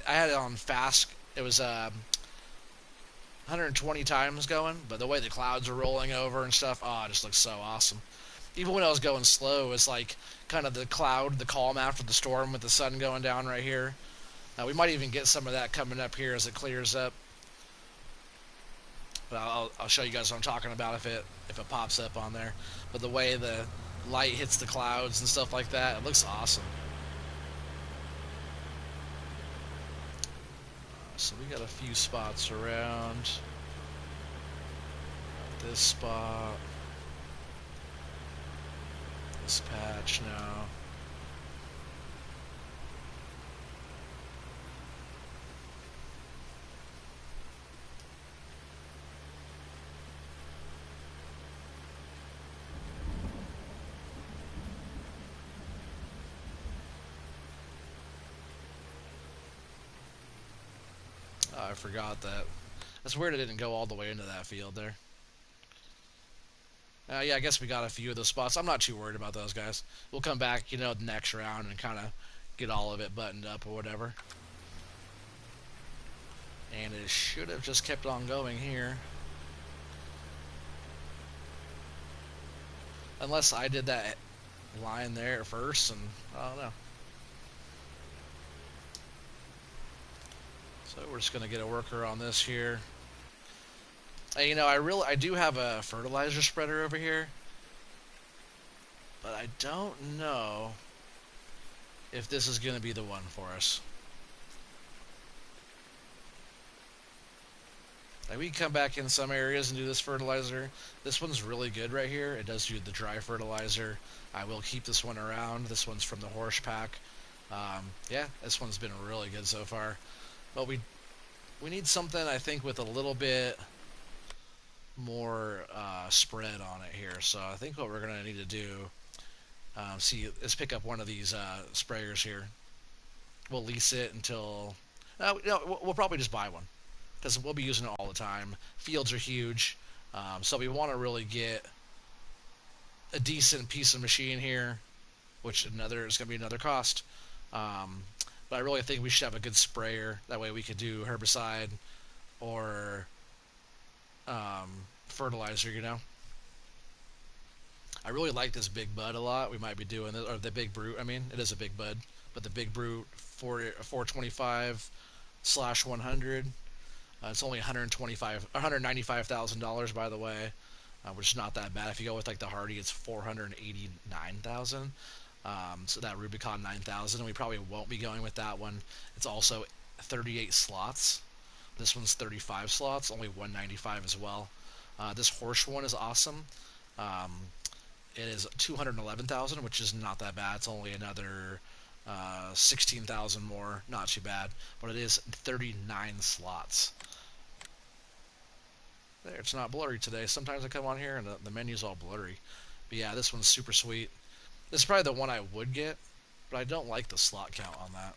I had it on fast. It was 120 times going, but the way the clouds are rolling over and stuff, oh, it just looks so awesome. Even when I was going slow, it's like kind of the cloud, the calm after the storm with the sun going down right here. We might even get some of that coming up here as it clears up. But I'll show you guys what I'm talking about if it pops up on there. But the way the light hits the clouds and stuff like that, it looks awesome. So we got a few spots around. Got this spot. This patch now. Oh, I forgot that. That's weird it didn't go all the way into that field there. Yeah, I guess we got a few of those spots. I'm not too worried about those guys. We'll come back, the next round and kind of get all of it buttoned up or whatever. And it should have just kept on going here. Unless I did that line there first, and I don't know. So we're just going to get a worker on this here. And, I do have a fertilizer spreader over here, but I don't know if this is going to be the one for us. Like, we can come back in some areas and do this fertilizer. This one's really good right here. It does do the dry fertilizer. I will keep this one around. This one's from the horse pack. Yeah, this one's been really good so far. But we need something, I think, with a little bit more spread on it here. So I think what we're going to need to do is pick up one of these sprayers here. We'll lease it until... no, we'll probably just buy one, because we'll be using it all the time. Fields are huge, so we want to really get a decent piece of machine here, which is going to be another cost. But I really think we should have a good sprayer. That way we could do herbicide or fertilizer, I really like this Big Bud a lot. We might be doing this, or the Big Brute, it is a Big Bud, but the Big Brute 425/100. It's only $195,000, by the way, which is not that bad. If you go with like the Hardy, it's $489,000. So that Rubicon 9000, and we probably won't be going with that one. It's also 38 slots. This one's 35 slots, only 195 as well. This Horse one is awesome. Um, it is 211,000, which is not that bad. It's only another 16,000 more, not too bad. But it is 39 slots. There, it's not blurry today. Sometimes I come on here and the menu's all blurry. But yeah, this one's super sweet. This is probably the one I would get, but I don't like the slot count on that.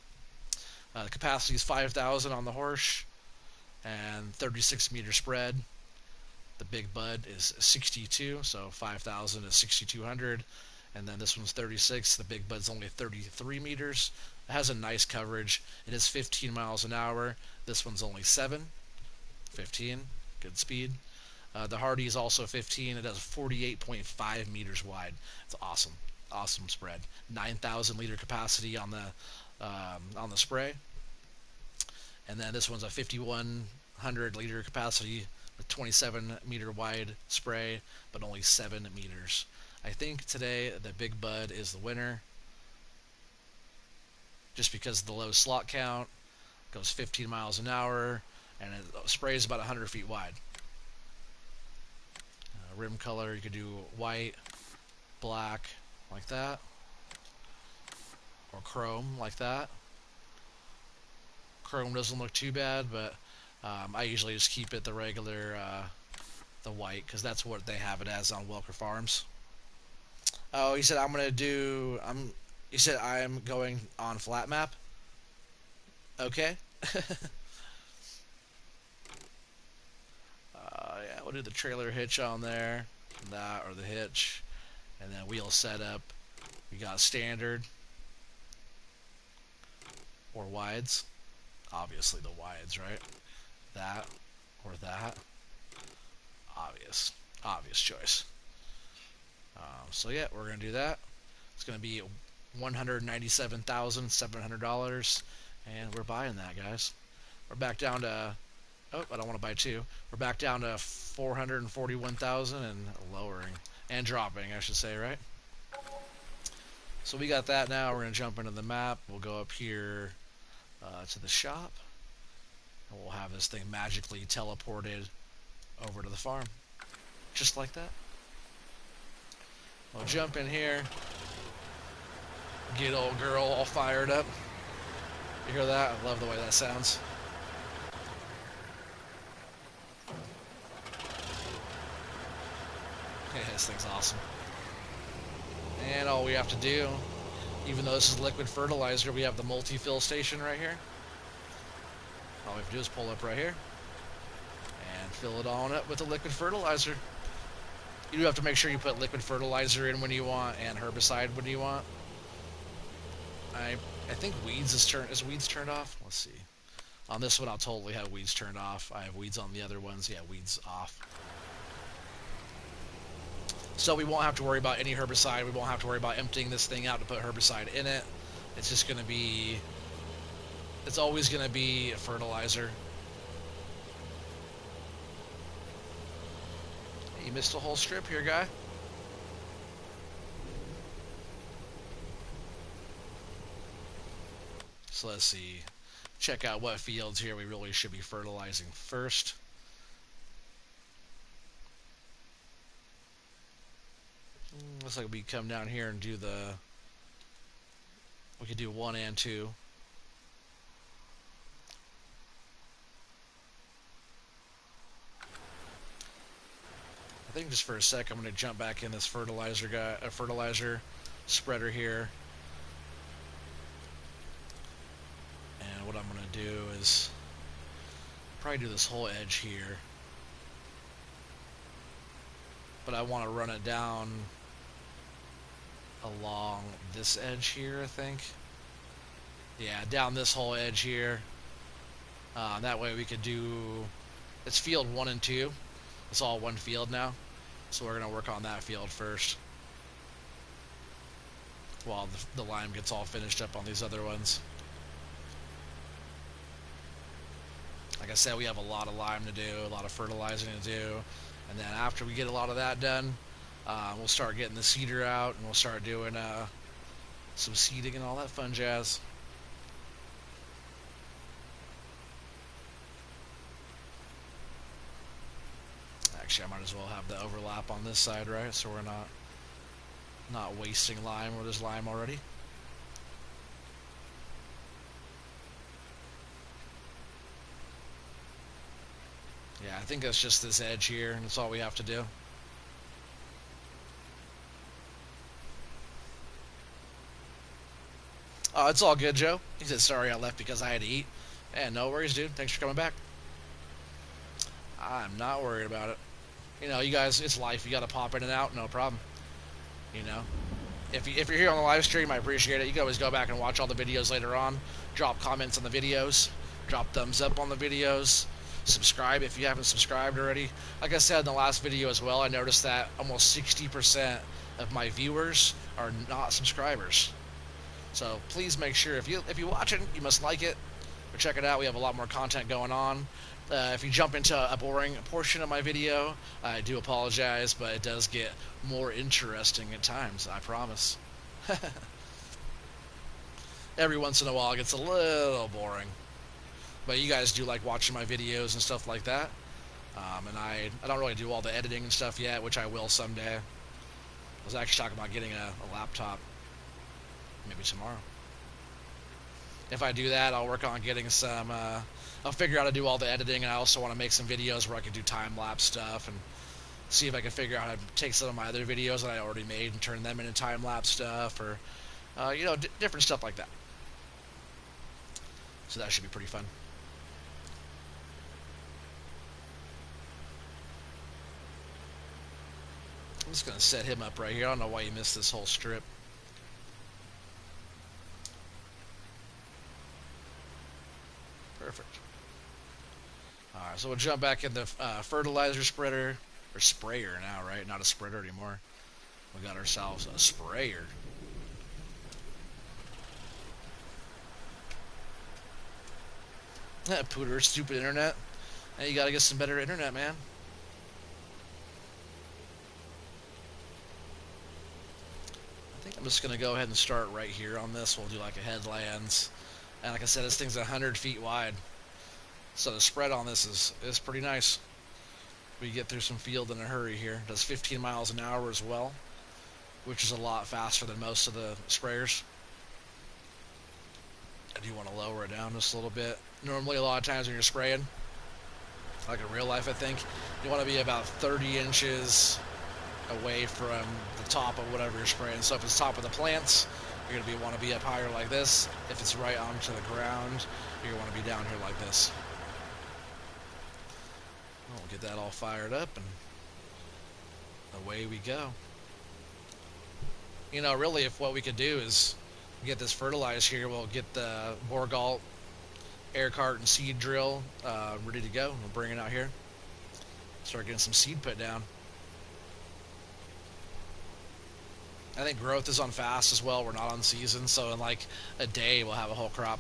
The capacity is 5,000 on the Horse and 36 meter spread. The Big Bud is 62, so 5,000 is 6,200. And then this one's 36. The Big Bud's only 33 meters. It has a nice coverage. It is 15 miles an hour. This one's only 7. 15. Good speed. The Hardy is also 15. It has 48.5 meters wide. It's awesome. Awesome spread. 9,000 liter capacity on the spray. And then this one's a 5,100 liter capacity with 27 meter wide spray, but only 7 meters. I think today the Big Bud is the winner, just because of the low slot count. Goes 15 miles an hour, and it sprays about 100 feet wide. Rim color, you could do white, black, like that, or chrome, like that. Chrome doesn't look too bad, but I usually just keep it the regular, the white, because that's what they have it as on Welker Farms. Oh, he said He said I'm going on flat map. Okay. Yeah, we'll do the trailer hitch on there, that or the hitch, and then wheel setup. We got standard or wides. Obviously the wides, right? That or that. Obvious choice. So yeah, we're gonna do that. It's gonna be $197,700, and we're buying that, guys. We're back down to. Oh, I don't want to buy two. We're back down to 441,000 and lowering and dropping, I should say, right? So we got that now. We're gonna jump into the map. We'll go up here to the shop, and we'll have this thing magically teleported over to the farm, just like that. We'll jump in here, get old girl all fired up. You hear that? I love the way that sounds. Yeah, this thing's awesome. And all we have to do, even though this is liquid fertilizer, we have the multi-fill station right here. All we have to do is pull up right here and fill it on up with the liquid fertilizer. You do have to make sure you put liquid fertilizer in when you want and herbicide when you want. I think weeds is weeds turned off? Let's see. On this one I'll totally have weeds turned off. I have weeds on the other ones. Yeah, weeds off. So we won't have to worry about any herbicide. We won't have to worry about emptying this thing out to put herbicide in it. It's just going to be... It's always going to be a fertilizer. You missed a whole strip here, guy. So let's see. Check out what fields here we really should be fertilizing first. Looks like we come down here and do the... We could do 1 and 2. I think just for a sec I'm going to jump back in this fertilizer spreader here. And what I'm going to do is probably do this whole edge here. But I want to run it down along this edge here, I think. Yeah, down this whole edge here. That way we could do... It's field 1 and 2. It's all one field now. So we're going to work on that field first, while the lime gets all finished up on these other ones. Like I said, we have a lot of lime to do, a lot of fertilizing to do. And then after we get a lot of that done, we'll start getting the seeder out, and we'll start doing some seeding and all that fun jazz. Actually, I might as well have the overlap on this side, right? So we're not wasting lime where there's lime already. Yeah, I think that's just this edge here, and that's all we have to do. Oh, it's all good, Joe. He said, sorry I left because I had to eat. And no worries, dude. Thanks for coming back. I'm not worried about it. You know, you guys, it's life. You got to pop in and out, no problem. You know, if you're here on the live stream, I appreciate it. You can always go back and watch all the videos later on. Drop comments on the videos. Drop thumbs up on the videos. Subscribe if you haven't subscribed already. Like I said in the last video as well, I noticed that almost 60% of my viewers are not subscribers. So please make sure if you watch it, you must like it or check it out. We have a lot more content going on. If you jump into a boring portion of my video, I do apologize, but it does get more interesting at times, I promise. Every once in a while it gets a little boring. But you guys do like watching my videos and stuff like that. And I don't really do all the editing and stuff yet, which I will someday. I was actually talking about getting a laptop maybe tomorrow. If I do that, I'll work on getting some I'll figure out how to do all the editing, and I also want to make some videos where I can do time-lapse stuff and see if I can figure out how to take some of my other videos that I already made and turn them into time-lapse stuff, or you know, different stuff like that. So that should be pretty fun. I'm just going to set him up right here. I don't know why he missed this whole strip. Perfect. Alright, so we'll jump back in the fertilizer spreader, or sprayer now, right? Not a spreader anymore. We got ourselves a sprayer. Pooter, stupid internet. Hey, you gotta get some better internet, man. I think I'm just gonna go ahead and start right here on this. We'll do like a headlands. And like I said, this thing's 100 feet wide. So the spread on this is pretty nice. We get through some field in a hurry here. It does 15 miles an hour as well, which is a lot faster than most of the sprayers. I do want to lower it down just a little bit. Normally, a lot of times when you're spraying, like in real life, I think, you want to be about 30 inches away from the top of whatever you're spraying. So if it's top of the plants, you're going to want to be up higher like this. If it's right onto the ground, you're going to want to be down here like this. We'll get that all fired up, and away we go. You know, really, if what we could do is get this fertilized here, we'll get the Borgalt air cart and seed drill ready to go. We'll bring it out here. Start getting some seed put down. I think growth is on fast as well. We're not on season, so in like a day we'll have a whole crop.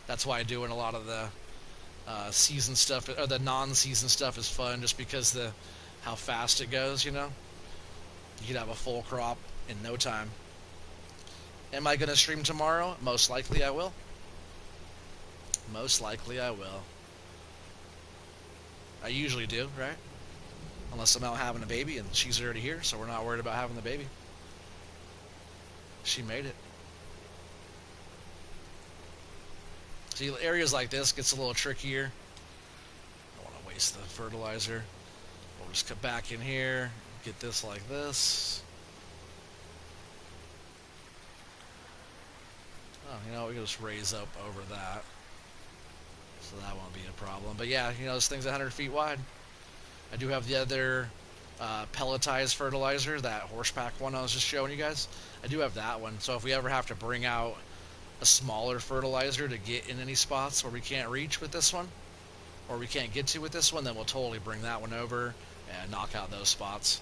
That's why doing a lot of the season stuff, or the non-season stuff, is fun, just because how fast it goes. You know, you could have a full crop in no time. Am I gonna stream tomorrow? Most likely I will. Most likely I will. I usually do, right? Unless I'm out having a baby, and she's already here, so we're not worried about having the baby. She made it. See, areas like this gets a little trickier. I don't want to waste the fertilizer. We'll just cut back in here, get this like this. Oh, you know, we can just raise up over that. So that won't be a problem. But yeah, you know, this thing's 100 feet wide. I do have the other pelletized fertilizer, that horse pack one I was just showing you guys. I do have that one. So if we ever have to bring out a smaller fertilizer to get in any spots where we can't reach with this one, or we can't get to with this one, then we'll totally bring that one over and knock out those spots.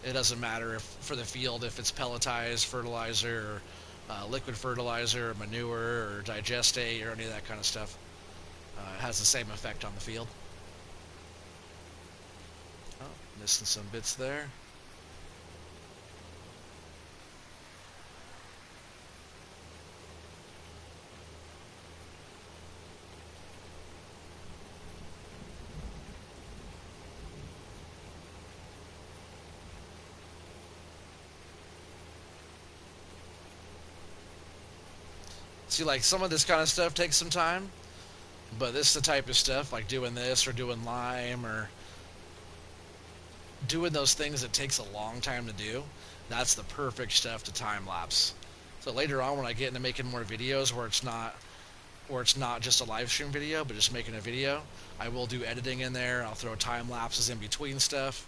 It doesn't matter if for the field if it's pelletized fertilizer, or liquid fertilizer, or manure, or digestate, or any of that kind of stuff. It has the same effect on the field. Oh, missing some bits there. See, like some of this kind of stuff takes some time, but this is the type of stuff like doing this or doing Lime or doing those things that takes a long time to do. That's the perfect stuff to time lapse. So later on, when I get into making more videos where it's not just a live stream video, but just making a video, I will do editing in there. I'll throw time lapses in between stuff.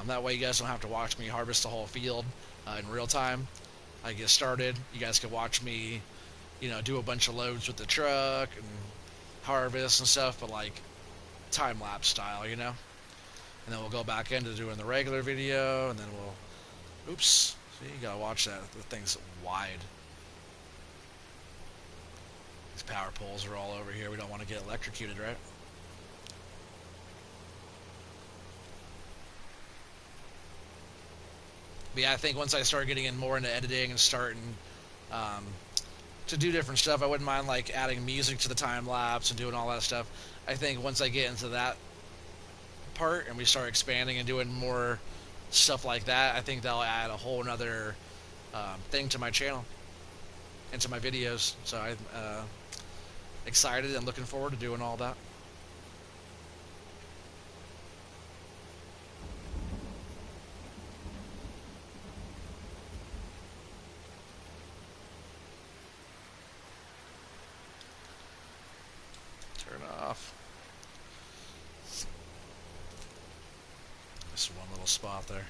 That way, you guys don't have to watch me harvest the whole field in real time. I get started. You guys can watch me, do a bunch of loads with the truck and harvest and stuff, but like time lapse style. And then we'll go back into doing the regular video, and then we'll. Oops. See, you gotta watch that. The thing's wide. These power poles are all over here. We don't want to get electrocuted, right? But yeah, I think once I start getting in more into editing and starting um, to do different stuff, I wouldn't mind like adding music to the time lapse and doing all that stuff. I think once I get into that part and we start expanding and doing more stuff like that, I think that'll add a whole nother thing to my channel and to my videos. So I'm excited and looking forward to doing all that. Turn off. Just one little spot there.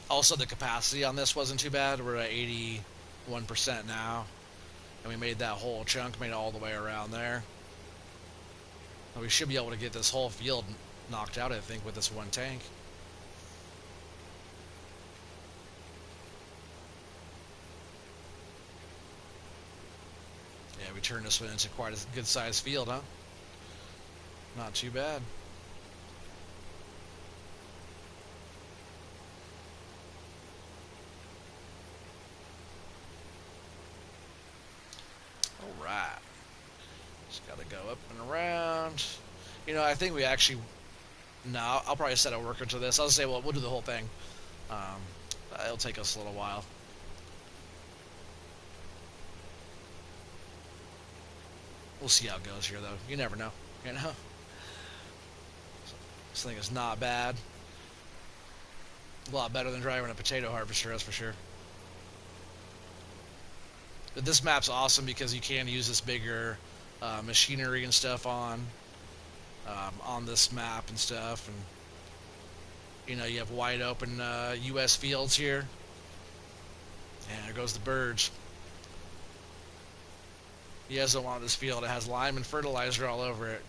Also, the capacity on this wasn't too bad. We're at 81% now. And we made that whole chunk, made it all the way around there. And we should be able to get this whole field knocked out, I think, with this one tank. Yeah, we turned this one into quite a good-sized field, huh? Not too bad. Alright. Just gotta go up and around. I think we actually... No, I'll probably set a worker to this. I'll say, well, we'll do the whole thing. It'll take us a little while. We'll see how it goes here, though. You never know, This thing is not bad. A lot better than driving a potato harvester, that's for sure. But this map's awesome because you can use this bigger machinery and stuff on this map and stuff, and you have wide open U.S. fields here. And there goes the birds. You guys don't want this field. It has lime and fertilizer all over it.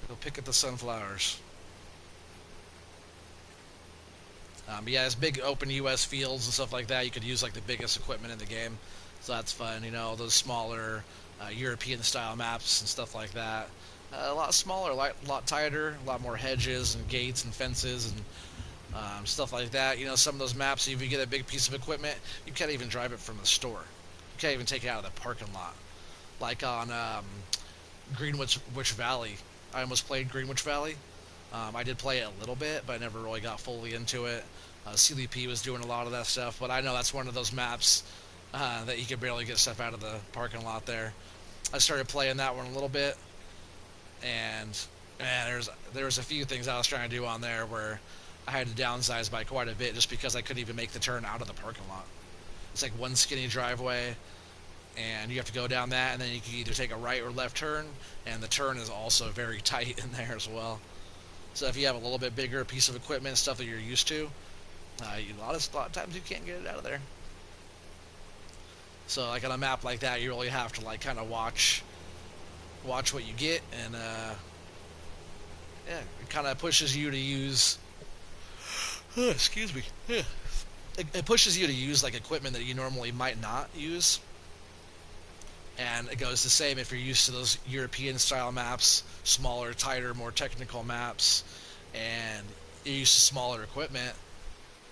Go pick at the sunflowers. But yeah, it's big open U.S. fields and stuff like that. You could use like the biggest equipment in the game, so that's fun. Those smaller European-style maps and stuff like that. A lot smaller, a lot tighter, a lot more hedges and gates and fences and stuff like that. Some of those maps, if you get a big piece of equipment, you can't even drive it from the store. You can't even take it out of the parking lot. Like on Greenwich Valley. I almost played Greenwich Valley. I did play it a little bit, but I never really got fully into it. CDP was doing a lot of that stuff, but I know that's one of those maps that you could barely get stuff out of the parking lot there. I started playing that one a little bit, and man, there was a few things I was trying to do on there where I had to downsize by quite a bit just because I couldn't even make the turn out of the parking lot. It's like one skinny driveway, and you have to go down that, and then you can either take a right or left turn, and the turn is also very tight in there as well. So if you have a little bit bigger piece of equipment, stuff that you're used to, a lot of times you can't get it out of there. So like on a map like that, you really have to like kind of watch what you get, and yeah, it kind of pushes you to use. Excuse me. It pushes you to use like equipment that you normally might not use. And it goes the same if you're used to those European style maps, smaller, tighter, more technical maps, and you're used to smaller equipment,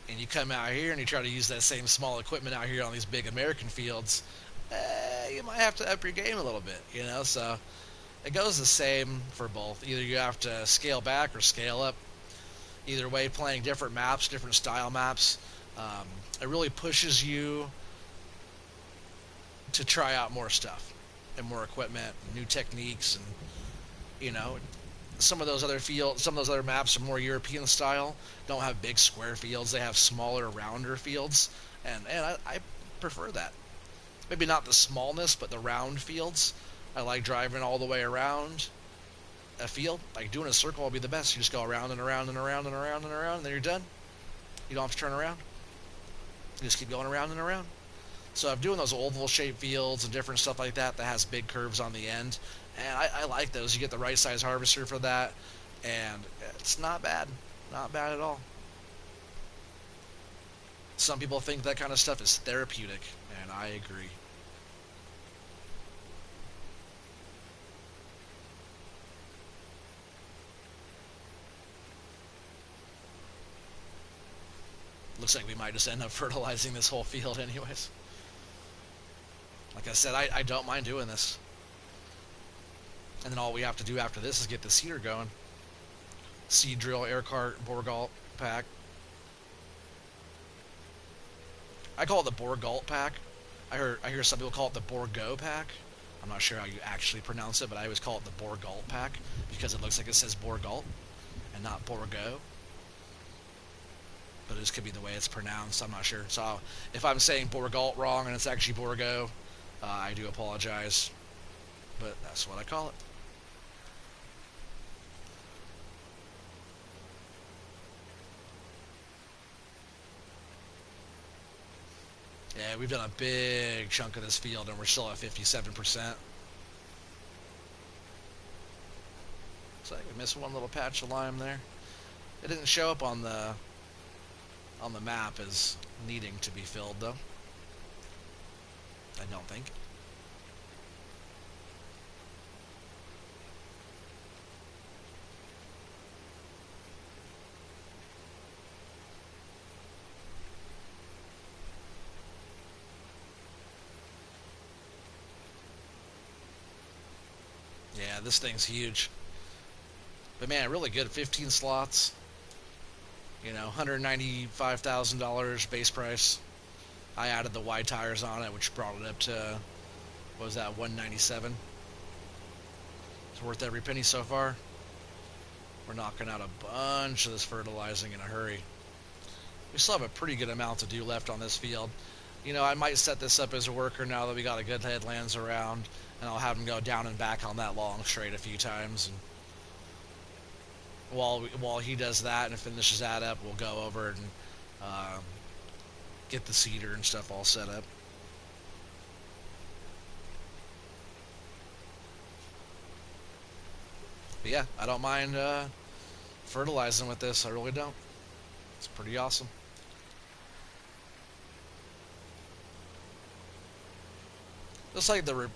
and you come out here and you try to use that same small equipment out here on these big American fields, you might have to up your game a little bit, so it goes the same for both. Either you have to scale back or scale up. Either way, playing different maps, different style maps, it really pushes you to try out more stuff and more equipment, new techniques, and you know, some of those other fields, some of those other maps are more European style. Don't have big square fields; they have smaller, rounder fields, and I prefer that. Maybe not the smallness, but the round fields. I like driving all the way around a field. Like doing a circle will be the best. You just go around and around and around and around and around, and then you're done. You don't have to turn around. You just keep going around and around. So I'm doing those oval shaped fields and different stuff like that that has big curves on the end, and I like those. You get the right size harvester for that, and it's not bad, not bad at all. Some people think that kind of stuff is therapeutic, and I agree. Looks like we might just end up fertilizing this whole field anyways. Like I said, I don't mind doing this. And then all we have to do after this is get the seeder going. Seed drill, air cart, Borgalt pack. I call it the Borgalt pack. I hear some people call it the Borgo pack. I'm not sure how you actually pronounce it, but I always call it the Borgalt pack because it looks like it says Borgalt and not Borgo. But it just could be the way it's pronounced. I'm not sure. So if I'm saying Borgalt wrong and it's actually Borgo, I do apologize. But that's what I call it. Yeah, we've done a big chunk of this field and we're still at 57%. So I missed one little patch of lime there. It didn't show up on the map as needing to be filled though. I don't think. Yeah, this thing's huge. But man, really good. 15 slots. You know, $195,000 base price. I added the wide tires on it, which brought it up to, what was that, 197. It's worth every penny so far. We're knocking out a bunch of this fertilizing in a hurry. We still have a pretty good amount to do left on this field. You know, I might set this up as a worker now that we got a good headlands around, and I'll have him go down and back on that long straight a few times. And while he does that and finishes that up, we'll go over and um, get the seeder and stuff all set up. But yeah, I don't mind fertilizing with this. I really don't. It's pretty awesome. Just like the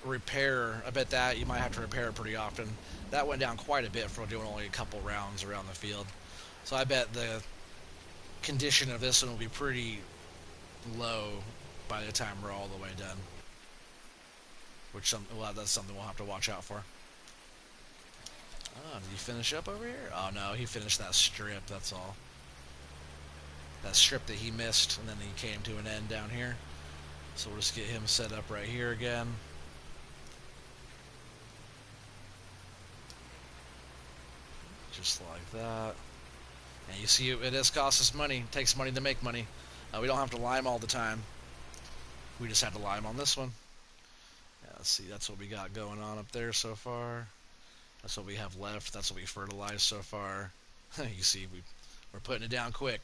repair, I bet that you might have to repair it pretty often. That went down quite a bit for doing only a couple rounds around the field. So I bet the condition of this one will be pretty low by the time we're all the way done. Well, that's something we'll have to watch out for. Oh, did he finish up over here? Oh no, he finished that strip, that's all. That strip that he missed, and then he came to an end down here. So we'll just get him set up right here again. Just like that. And you see, it does cost us money. It takes money to make money. We don't have to lime all the time. We just have to lime on this one. Yeah, let's see, that's what we got going on up there so far. That's what we have left. That's what we fertilized so far. You see, we're putting it down quick.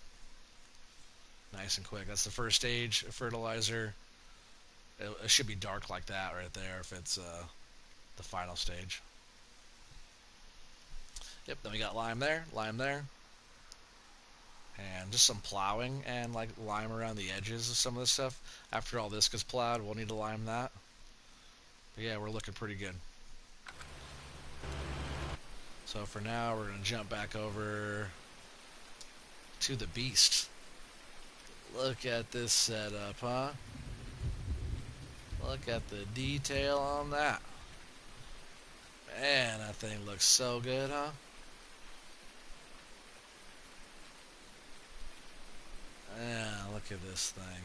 Nice and quick. That's the first stage of fertilizer. It should be dark like that right there if it's the final stage. Yep, then we got lime there, and just some plowing and like lime around the edges of some of this stuff. After all this gets plowed, we'll need to lime that. But yeah, we're looking pretty good. So for now, we're going to jump back over to the beast. Look at this setup, huh? Look at the detail on that. Man, that thing looks so good, huh? Yeah, look at this thing.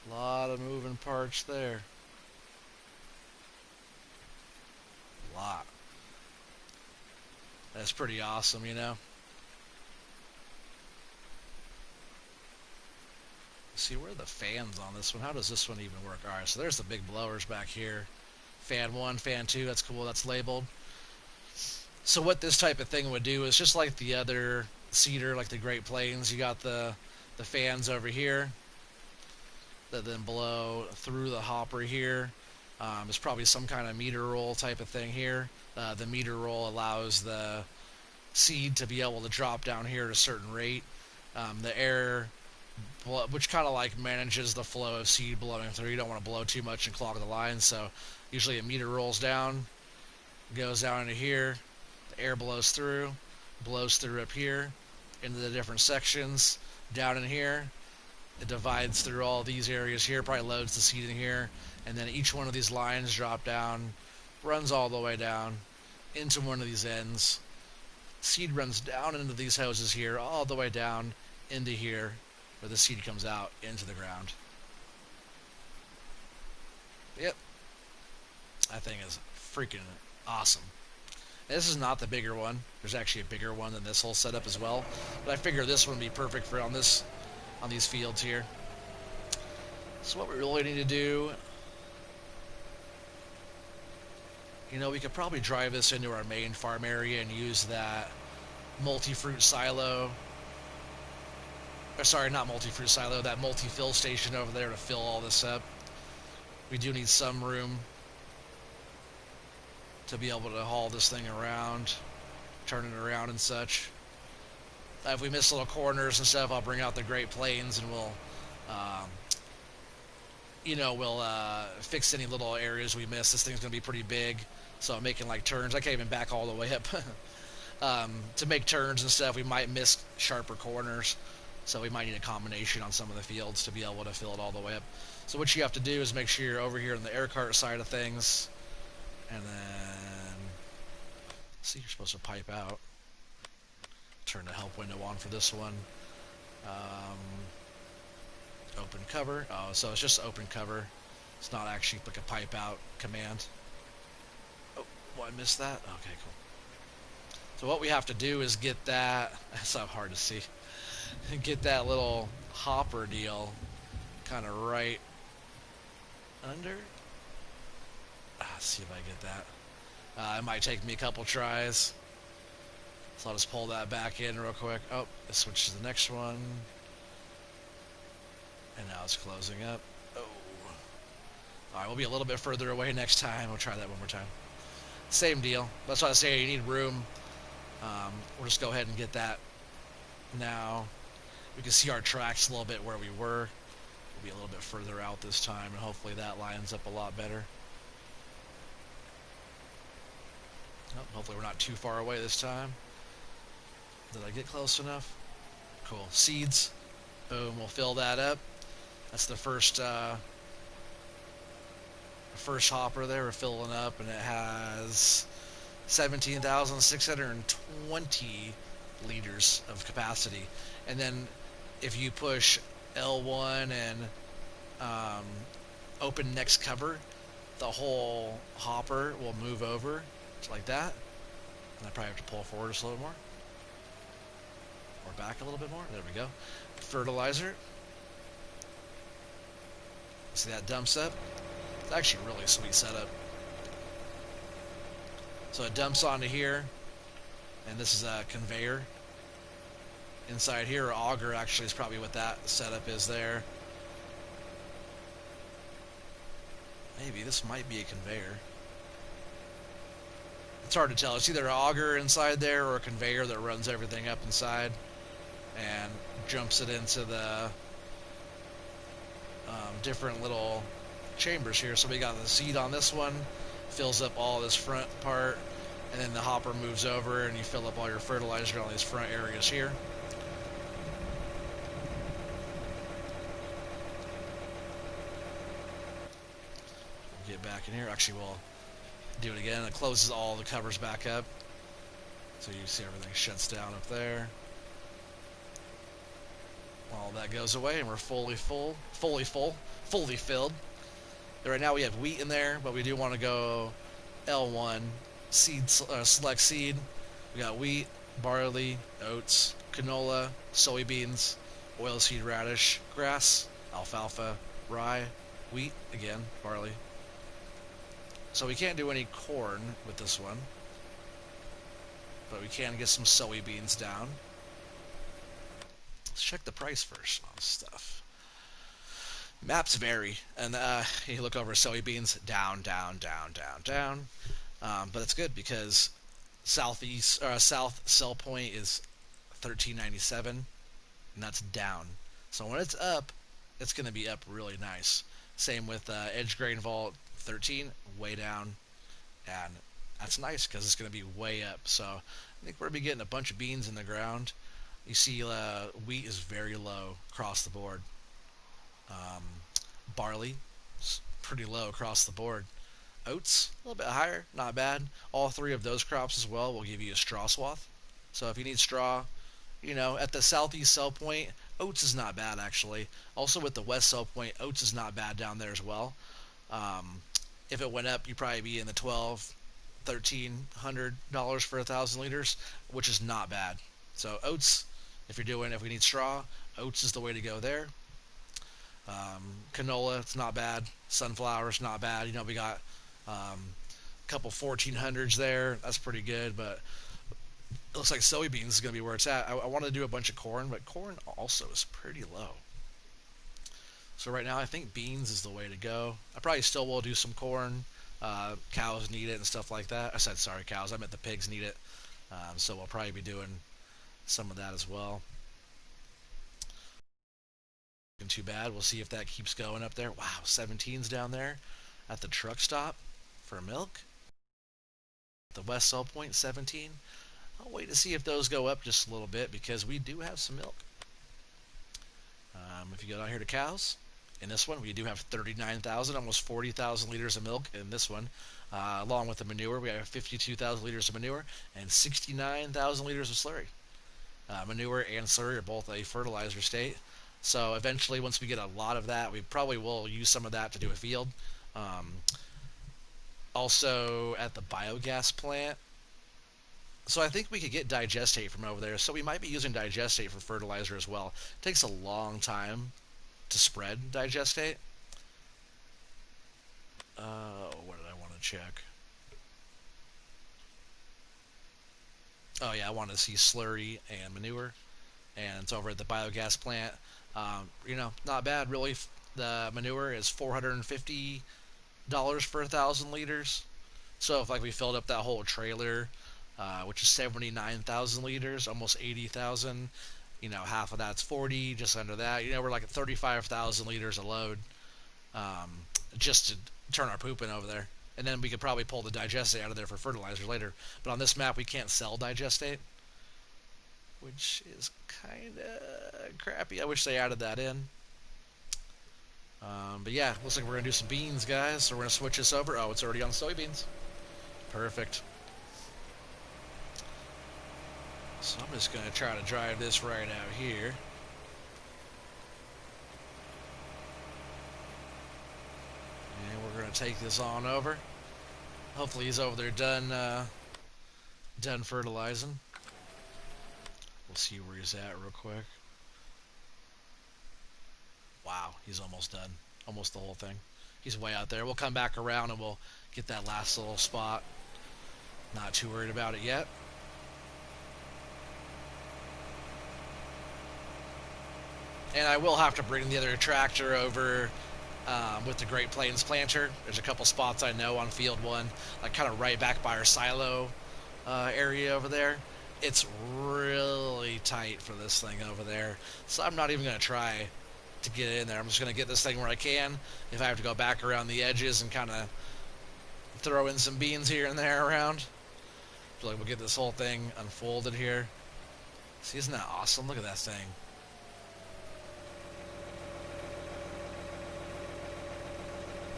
A lot of moving parts there. A lot. That's pretty awesome, you know? See, where are the fans on this one? How does this one even work? Alright, so there's the big blowers back here. Fan 1, fan 2, that's cool, that's labeled. So what this type of thing would do is just like the other cedar, like the Great Plains, you got the fans over here that then blow through the hopper here. It's probably some kind of meter roll type of thing here. The meter roll allows the seed to be able to drop down here at a certain rate. The air, which kind of like manages the flow of seed blowing through. You don't want to blow too much and clog the line, so usually a meter rolls down, goes down into here, the air blows through up here into the different sections, down in here. It divides through all these areas here, probably loads the seed in here, and then each one of these lines drop down, runs all the way down into one of these ends. Seed runs down into these hoses here, all the way down into here, where the seed comes out into the ground. Yep. That thing is freaking awesome. This is not the bigger one. There's actually a bigger one than this whole setup as well. But I figure this one would be perfect for on these fields here. So what we really need to do, you know, we could probably drive this into our main farm area and use that multi-fruit silo. Or sorry, not multi-fruit silo, that multi-fill station over there to fill all this up. We do need some room to be able to haul this thing around, turn it around and such. If we miss little corners and stuff, I'll bring out the Great Plains and we'll, fix any little areas we miss. This thing's going to be pretty big, so I'm making like turns. I can't even back all the way up. To make turns and stuff, we might miss sharper corners, so we might need a combination on some of the fields to be able to fill it all the way up. So what you have to do is make sure you're over here on the air cart side of things, and then see, you're supposed to pipe out. Turn the help window on for this one. Open cover. Oh, so it's just open cover. It's not actually like a pipe out command. Oh, I missed that? Okay, cool. So what we have to do is get that, that's not hard to see, get that little hopper deal kind of right under. Let's see if I get that. It might take me a couple tries. So I'll just pull that back in real quick. Oh, it switches to the next one. And now it's closing up. Oh. Alright, we'll be a little bit further away next time. We'll try that one more time. Same deal. That's why I say you need room. We'll just go ahead and get that now. We can see our tracks a little bit where we were. We'll be a little bit further out this time, and hopefully that lines up a lot better. Oh, hopefully we're not too far away this time. Did I get close enough? Cool. Seeds. Boom. We'll fill that up. That's the first hopper there. We're filling up, and it has 17,620 liters of capacity. And then if you push L1 and open next cover, the whole hopper will move over like that. And I probably have to pull forward just a little more. Or back a little bit more. There we go. Fertilizer. See that dumps up? It's actually a really sweet setup. So it dumps onto here, and this is a conveyor. Inside here, or auger actually is probably what that setup is there. Maybe this might be a conveyor. It's hard to tell. It's either an auger inside there or a conveyor that runs everything up inside and jumps it into the different little chambers here. So we got the seed on this one, fills up all this front part, and then the hopper moves over and you fill up all your fertilizer on these front areas here. Get back in here. Actually, we'll do it again. It closes all the covers back up, so you see everything shuts down up there. All that goes away, and we're fully filled. Right now we have wheat in there, but we do want to go L1 select seed. We got wheat, barley, oats, canola, soybeans, oilseed radish, grass, alfalfa, rye, wheat again, barley. So we can't do any corn with this one, but we can get some soybeans down. Let's check the price first on stuff. Maps vary, and you look over soybeans, down, down, down, down, down. But it's good because south sell point is 13.97, and that's down. So when it's up, it's going to be up really nice. Same with edge grain vault 13, way down, and that's nice because it's going to be way up. So I think we're going to be getting a bunch of beans in the ground. You see, wheat is very low across the board. Um, barley is pretty low across the board. Oats, a little bit higher, not bad. All three of those crops as well will give you a straw swath. So if you need straw, at the southeast sell point, oats is not bad actually. Also with the west sell point, oats is not bad down there as well. Um, if it went up, you'd probably be in the $1,200 for 1,000 liters, which is not bad. So oats, if we need straw, oats is the way to go there. Canola, it's not bad. Sunflower, it's not bad. We got a couple 1400s there. That's pretty good, but it looks like soybeans is going to be where it's at. I want to do a bunch of corn, but corn also is pretty low. So right now, I think beans is the way to go. I probably still will do some corn. Cows need it and stuff like that. I said sorry, cows. I meant the pigs need it. So we'll probably be doing some of that as well. Too bad. We'll see if that keeps going up there. Wow, 17's down there at the truck stop for milk. The west sell point 17. I'll wait to see if those go up just a little bit because we do have some milk. If you go down here to cows, in this one we do have 39,000, almost 40,000 liters of milk in this one. Along with the manure, we have 52,000 liters of manure and 69,000 liters of slurry. Manure and slurry are both a fertilizer state. So eventually, once we get a lot of that, we probably will use some of that to do a field. Also, at the biogas plant, so I think we could get digestate from over there. So we might be using digestate for fertilizer as well. It takes a long time to spread digestate. What did I want to check? Oh yeah, I want to see slurry and manure, and it's over at the biogas plant. Not bad really. The manure is $450 for 1,000 liters. So if we filled up that whole trailer, which is 79,000 liters, almost 80,000. Half of that's 40, just under that. We're like at 35,000 liters a load, just to turn our poop in over there. And then we could probably pull the digestate out of there for fertilizer later. But on this map, we can't sell digestate, which is kind of crappy. I wish they added that in. But yeah, looks like we're going to do some beans, guys. So we're going to switch this over. Oh, it's already on soybeans. Perfect. So I'm just going to try to drive this right out here. And we're going to take this on over. Hopefully he's over there done fertilizing. We'll see where he's at real quick. Wow, he's almost done. Almost the whole thing. He's way out there. We'll come back around and we'll get that last little spot. Not too worried about it yet. And I will have to bring the other tractor over with the Great Plains planter. There's a couple spots I know on field 1, like kind of right back by our silo area over there. It's really tight for this thing over there. So I'm not even going to try to get in there. I'm just going to get this thing where I can. If I have to go back around the edges and kind of throw in some beans here and there around. We'll get this whole thing unfolded here. See, isn't that awesome? Look at that thing.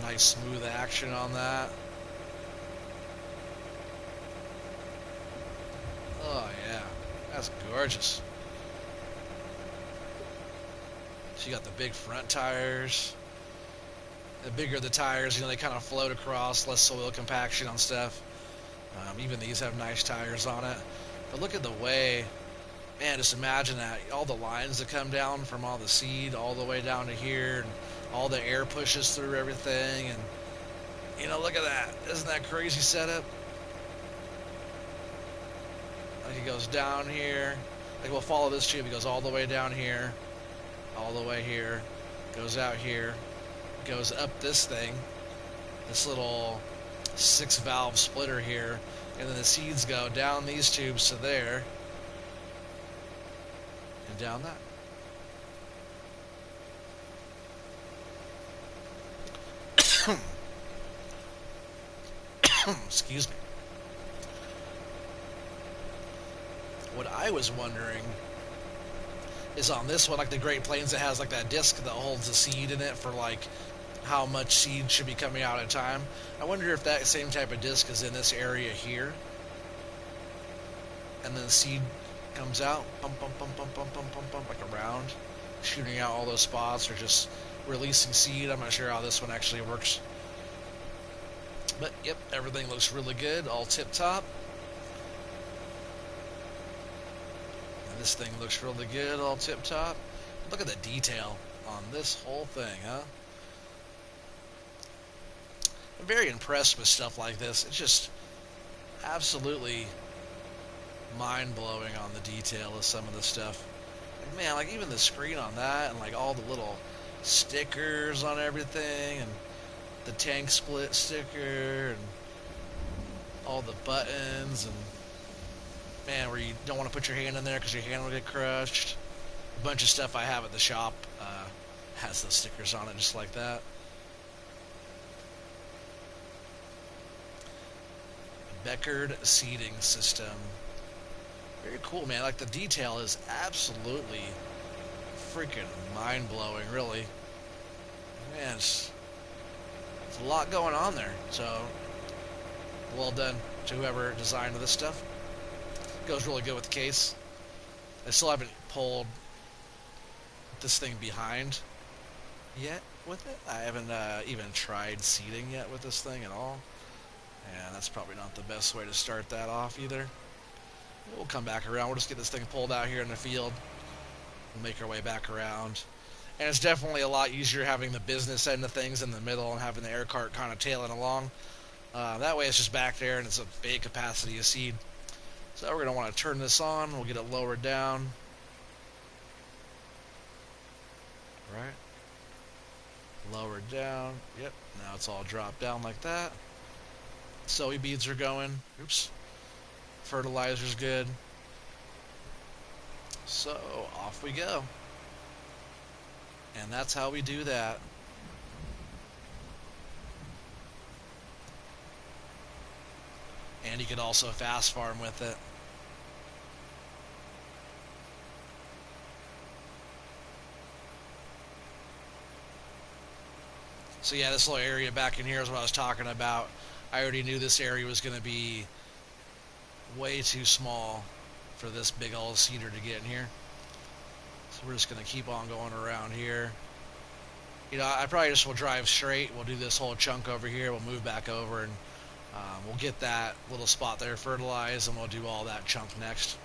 Nice smooth action on that. Oh yeah, that's gorgeous. So you got the big front tires. The bigger the tires, they kind of float across, less soil compaction on stuff. Even these have nice tires on it. But look at the way, man, just imagine that. All the lines that come down from all the seed all the way down to here, and all the air pushes through everything. And, look at that. Isn't that crazy setup? Like it goes down here. Like we'll follow this tube. It goes all the way down here, all the way here, goes out here, goes up this thing, this little 6-valve splitter here, and then the seeds go down these tubes to there, and down that. Excuse me. What I was wondering is on this one, like the Great Plains, it has like that disc that holds the seed in it for like how much seed should be coming out at a time. I wonder if that same type of disc is in this area here, and then the seed comes out, pump, pump, pump, pump, pump, pump, pump, pump, like around, shooting out all those spots, or just releasing seed. I'm not sure how this one actually works. But, yep, everything looks really good, all tip-top. And this thing looks really good, all tip-top. Look at the detail on this whole thing, huh? I'm very impressed with stuff like this. It's just absolutely mind-blowing on the detail of some of the stuff. Like, man, like even the screen on that, and like all the little stickers on everything, and the tank split sticker, and all the buttons, and man, where you don't want to put your hand in there because your hand will get crushed. A bunch of stuff I have at the shop has those stickers on it just like that. Beckered seating system. Very cool, man. Like the detail is absolutely freaking mind-blowing, really. Man, it's a lot going on there. So, well done to whoever designed this stuff. Goes really good with the case. I still haven't pulled this thing behind yet with it. I haven't even tried seating yet with this thing at all. And that's probably not the best way to start that off either. We'll come back around. We'll just get this thing pulled out here in the field. We'll make our way back around. And it's definitely a lot easier having the business end of things in the middle and having the air cart kind of tailing along. That way it's just back there and it's a big capacity of seed. So we're going to want to turn this on. We'll get it lowered down. Right. Lowered down. Yep. Now it's all dropped down like that. Soy beads are going. Oops. Fertilizer's good. So off we go. And that's how we do that. And you can also fast farm with it. So yeah, this little area back in here is what I was talking about. I already knew this area was going to be way too small for this big old seeder to get in here. So we're just going to keep on going around here. I probably just will drive straight. We'll do this whole chunk over here. We'll move back over and we'll get that little spot there fertilized, and we'll do all that chunk next.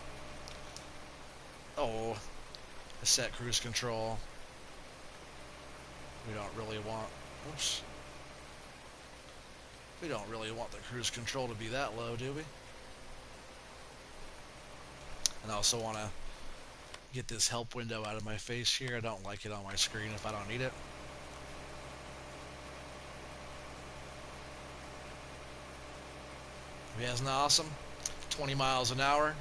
Oh, I set cruise control. We don't really want... Oops. We don't really want the cruise control to be that low, do we? And I also want to get this help window out of my face here. I don't like it on my screen if I don't need it. Isn't that awesome? 20 miles an hour.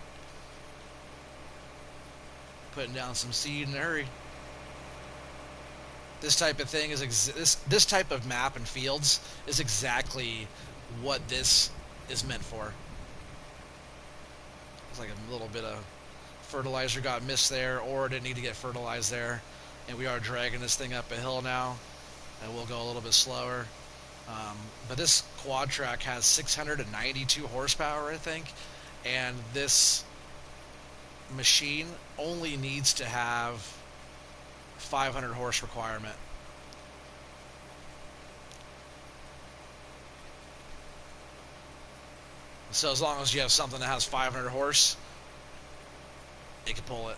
Putting down some seed in a hurry. This type of thing is this type of map and fields is exactly what this is meant for. It's like a little bit of fertilizer got missed there, or didn't need to get fertilized there, and we are dragging this thing up a hill now, and we'll go a little bit slower. But this quad track has 692 horsepower, I think, and this machine only needs to have 500 horse requirement. So as long as you have something that has 500 horse, it can pull it.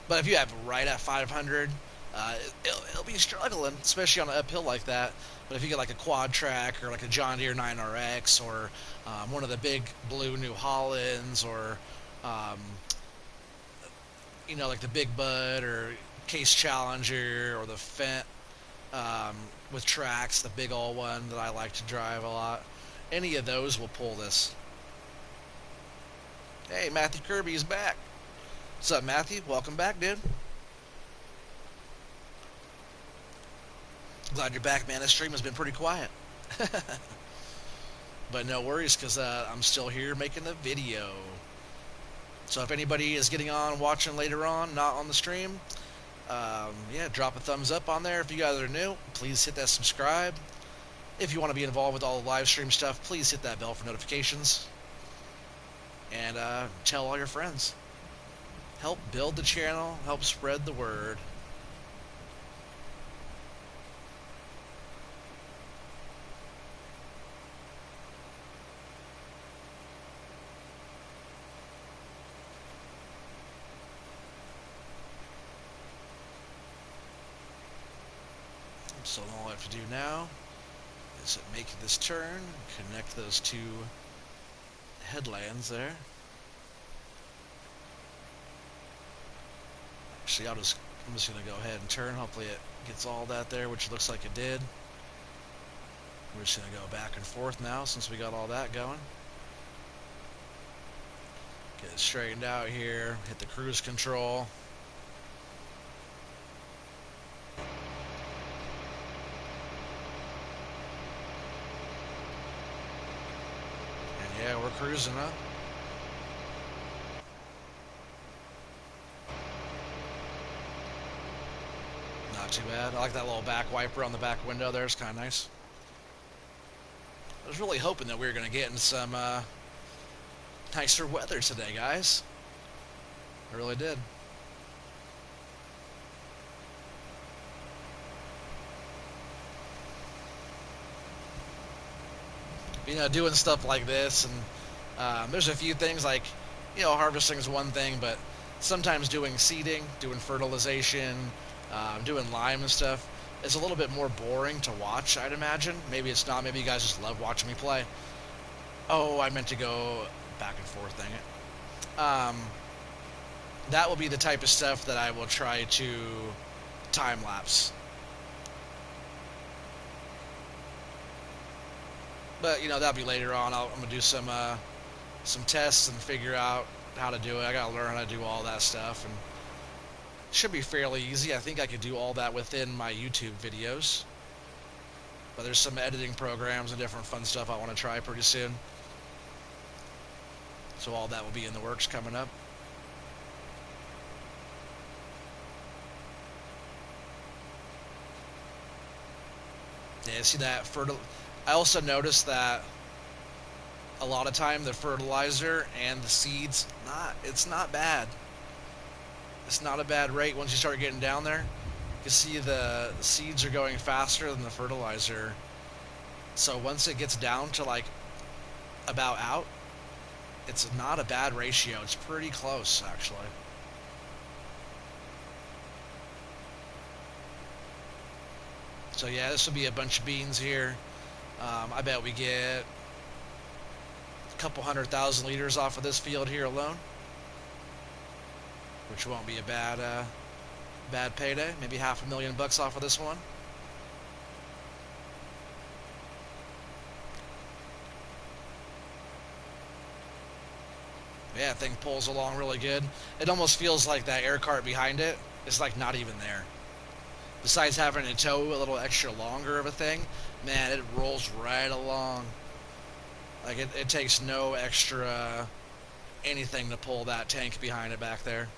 But if you have right at 500, it'll be struggling, especially on an uphill like that. But if you get like a quad track or like a John Deere 9RX or one of the big blue New Hollands or um, like the Big Bud or Case Challenger or the Fent with tracks, the big old one that I like to drive a lot, any of those will pull this. Hey, Matthew Kirby's back. What's up, Matthew? Welcome back, dude. Glad you're back, man. This stream has been pretty quiet. But no worries, because I'm still here making the video. So if anybody is getting on, watching later on, not on the stream, yeah, drop a thumbs up on there. If you guys are new, please hit that subscribe. If you want to be involved with all the live stream stuff, please hit that bell for notifications. And tell all your friends. Help build the channel, help spread the word. So all I have to do now is make this turn, connect those two headlands there. Actually, I'm just going to go ahead and turn. Hopefully it gets all that there, which looks like it did. We're just going to go back and forth now since we got all that going. Get it straightened out here, hit the cruise control. Yeah, we're cruising, huh? Not too bad. I like that little back wiper on the back window there. It's kind of nice. I was really hoping that we were going to get in some nicer weather today, guys. I really did. Doing stuff like this, and there's a few things like, harvesting is one thing, but sometimes doing seeding, doing fertilization, doing lime and stuff is a little bit more boring to watch, I'd imagine. Maybe it's not. Maybe you guys just love watching me play. Oh, I meant to go back and forth, dang it. That will be the type of stuff that I will try to time-lapse. But, that'll be later on. I'm going to do some tests and figure out how to do it. I got to learn how to do all that stuff. And it should be fairly easy. I think I could do all that within my YouTube videos. But there's some editing programs and different fun stuff I want to try pretty soon. So all that will be in the works coming up. Yeah, see that I also noticed that a lot of time the fertilizer and the seeds, it's not bad. It's not a bad rate once you start getting down there. You can see the seeds are going faster than the fertilizer. So once it gets down to like about out, it's not a bad ratio. It's pretty close, actually. So yeah, this will be a bunch of beans here. I bet we get a couple 100,000 liters off of this field here alone, which won't be a bad payday. Maybe $500,000 off of this one. Yeah, that thing pulls along really good. It almost feels like that air cart behind it is like not even there. Besides having to tow a little extra longer of a thing, man, it rolls right along. Like, it takes no extra anything to pull that tank behind it back there.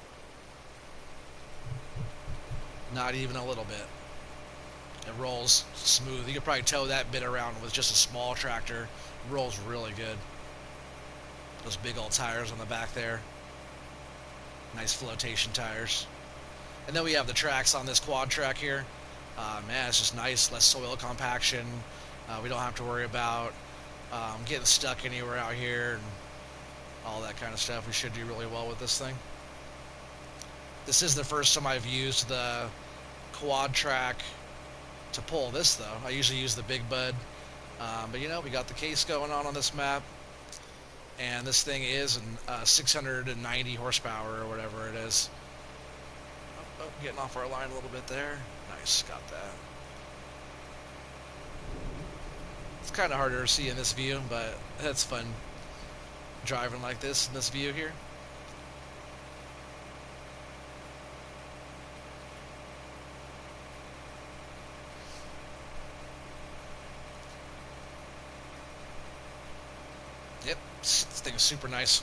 Not even a little bit. It rolls smooth. You could probably tow that bit around with just a small tractor. It rolls really good. Those big old tires on the back there. Nice flotation tires. And then we have the tracks on this quad track here. Man, it's just nice, less soil compaction. We don't have to worry about getting stuck anywhere out here and all that kind of stuff. We should do really well with this thing. This is the first time I've used the quad track to pull this, though. I usually use the Big Bud. But you know, we got the case going on this map. And this thing is 690 horsepower or whatever it is. Oh, getting off our line a little bit there. Nice, got that. It's kind of harder to see in this view, but it's fun driving like this in this view here. Yep, this thing is super nice.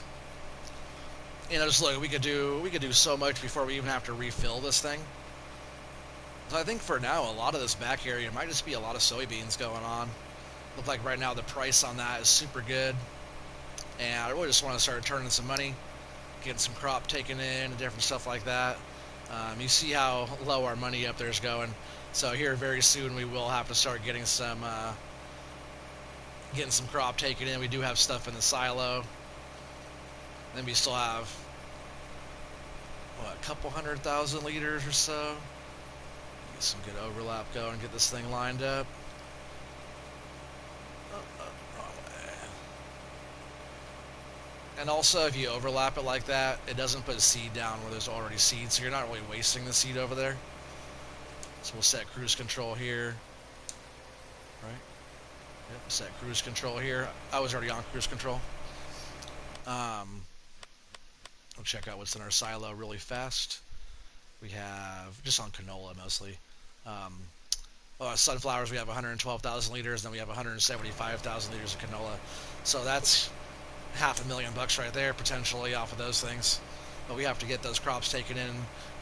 You know, just look, we could do so much before we even have to refill this thing. So I think for now, a lot of this back area might just be a lot of soybeans going on. Look like right now the price on that is super good, and I really just want to start turning some money, getting some crop taken in and different stuff like that. You see how low our money up there is going. So here very soon we will have to start getting some crop taken in. We do have stuff in the silo. Then we still have what, a couple 100,000 liters or so. Get some good overlap going, get this thing lined up. Wrong way. And also, if you overlap it like that, it doesn't put seed down where there's already seed, so you're not really wasting the seed over there. So we'll set cruise control here. Right? Yep, set cruise control here. I was already on cruise control. We'll check out what's in our silo really fast. We have, just on canola mostly, sunflowers we have 112,000 liters, and then we have 175,000 liters of canola. So that's $500,000 right there, potentially, off of those things. But we have to get those crops taken in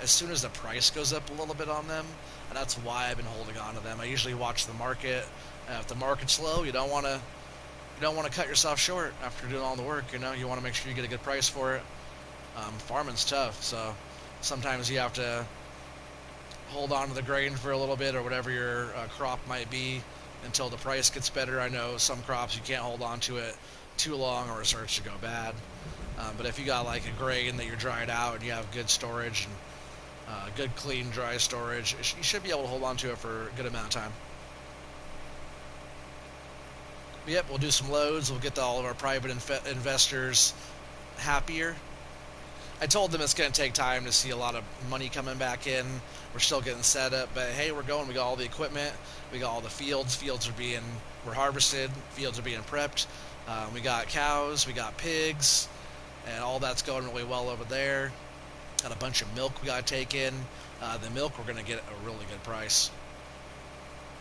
as soon as the price goes up a little bit on them, and that's why I've been holding on to them. I usually watch the market. If the market's low, you don't want to cut yourself short after doing all the work. You know, you want to make sure you get a good price for it. Farming's tough, so sometimes you have to hold on to the grain for a little bit or whatever your crop might be until the price gets better. I know some crops you can't hold on to it too long or it starts to go bad. But if you got like a grain that you're dried out and you have good storage and good clean dry storage, you should be able to hold on to it for a good amount of time. But yep, we'll do some loads. We'll get all of our private investors happier. I told them it's going to take time to see a lot of money coming back in. We're still getting set up, but hey, we're going. We got all the equipment. We got all the fields. We're harvested. Fields are being prepped. We got cows. We got pigs, and all that's going really well over there. Got a bunch of milk we got to take in. The milk, we're going to get a really good price.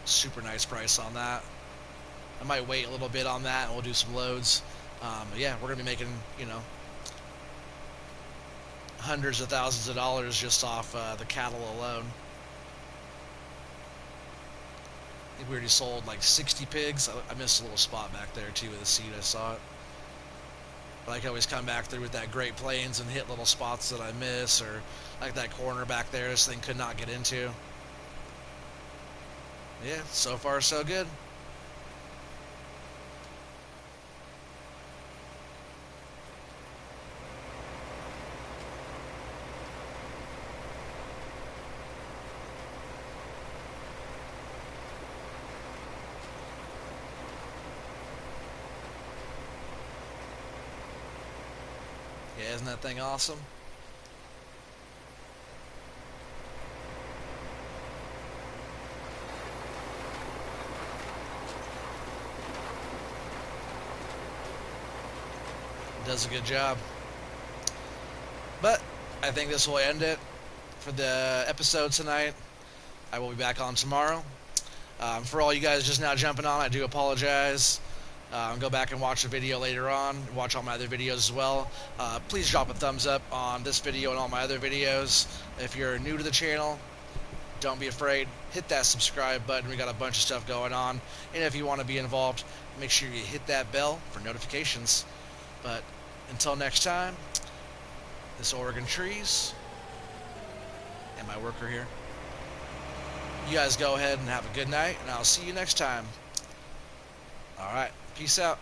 Super nice price on that. I might wait a little bit on that, and we'll do some loads. Yeah, we're going to be making, you know, hundreds of thousands of dollars just off the cattle alone. I think we already sold like 60 pigs. I missed a little spot back there too with the seed. I saw it. But I can always come back through with that Great Plains and hit little spots that I miss, or like that corner back there this thing could not get into. Yeah, so far so good. Yeah, isn't that thing awesome? It does a good job. But I think this will end it for the episode tonight. I will be back on tomorrow. For all you guys just now jumping on, I do apologize. Go back and watch the video later on. Watch all my other videos as well. Please drop a thumbs up on this video and all my other videos. If you're new to the channel, don't be afraid. Hit that subscribe button. We got a bunch of stuff going on. And if you want to be involved, make sure you hit that bell for notifications. But until next time, this Oregon Trees, and my worker here. You guys go ahead and have a good night, and I'll see you next time. All right, peace out.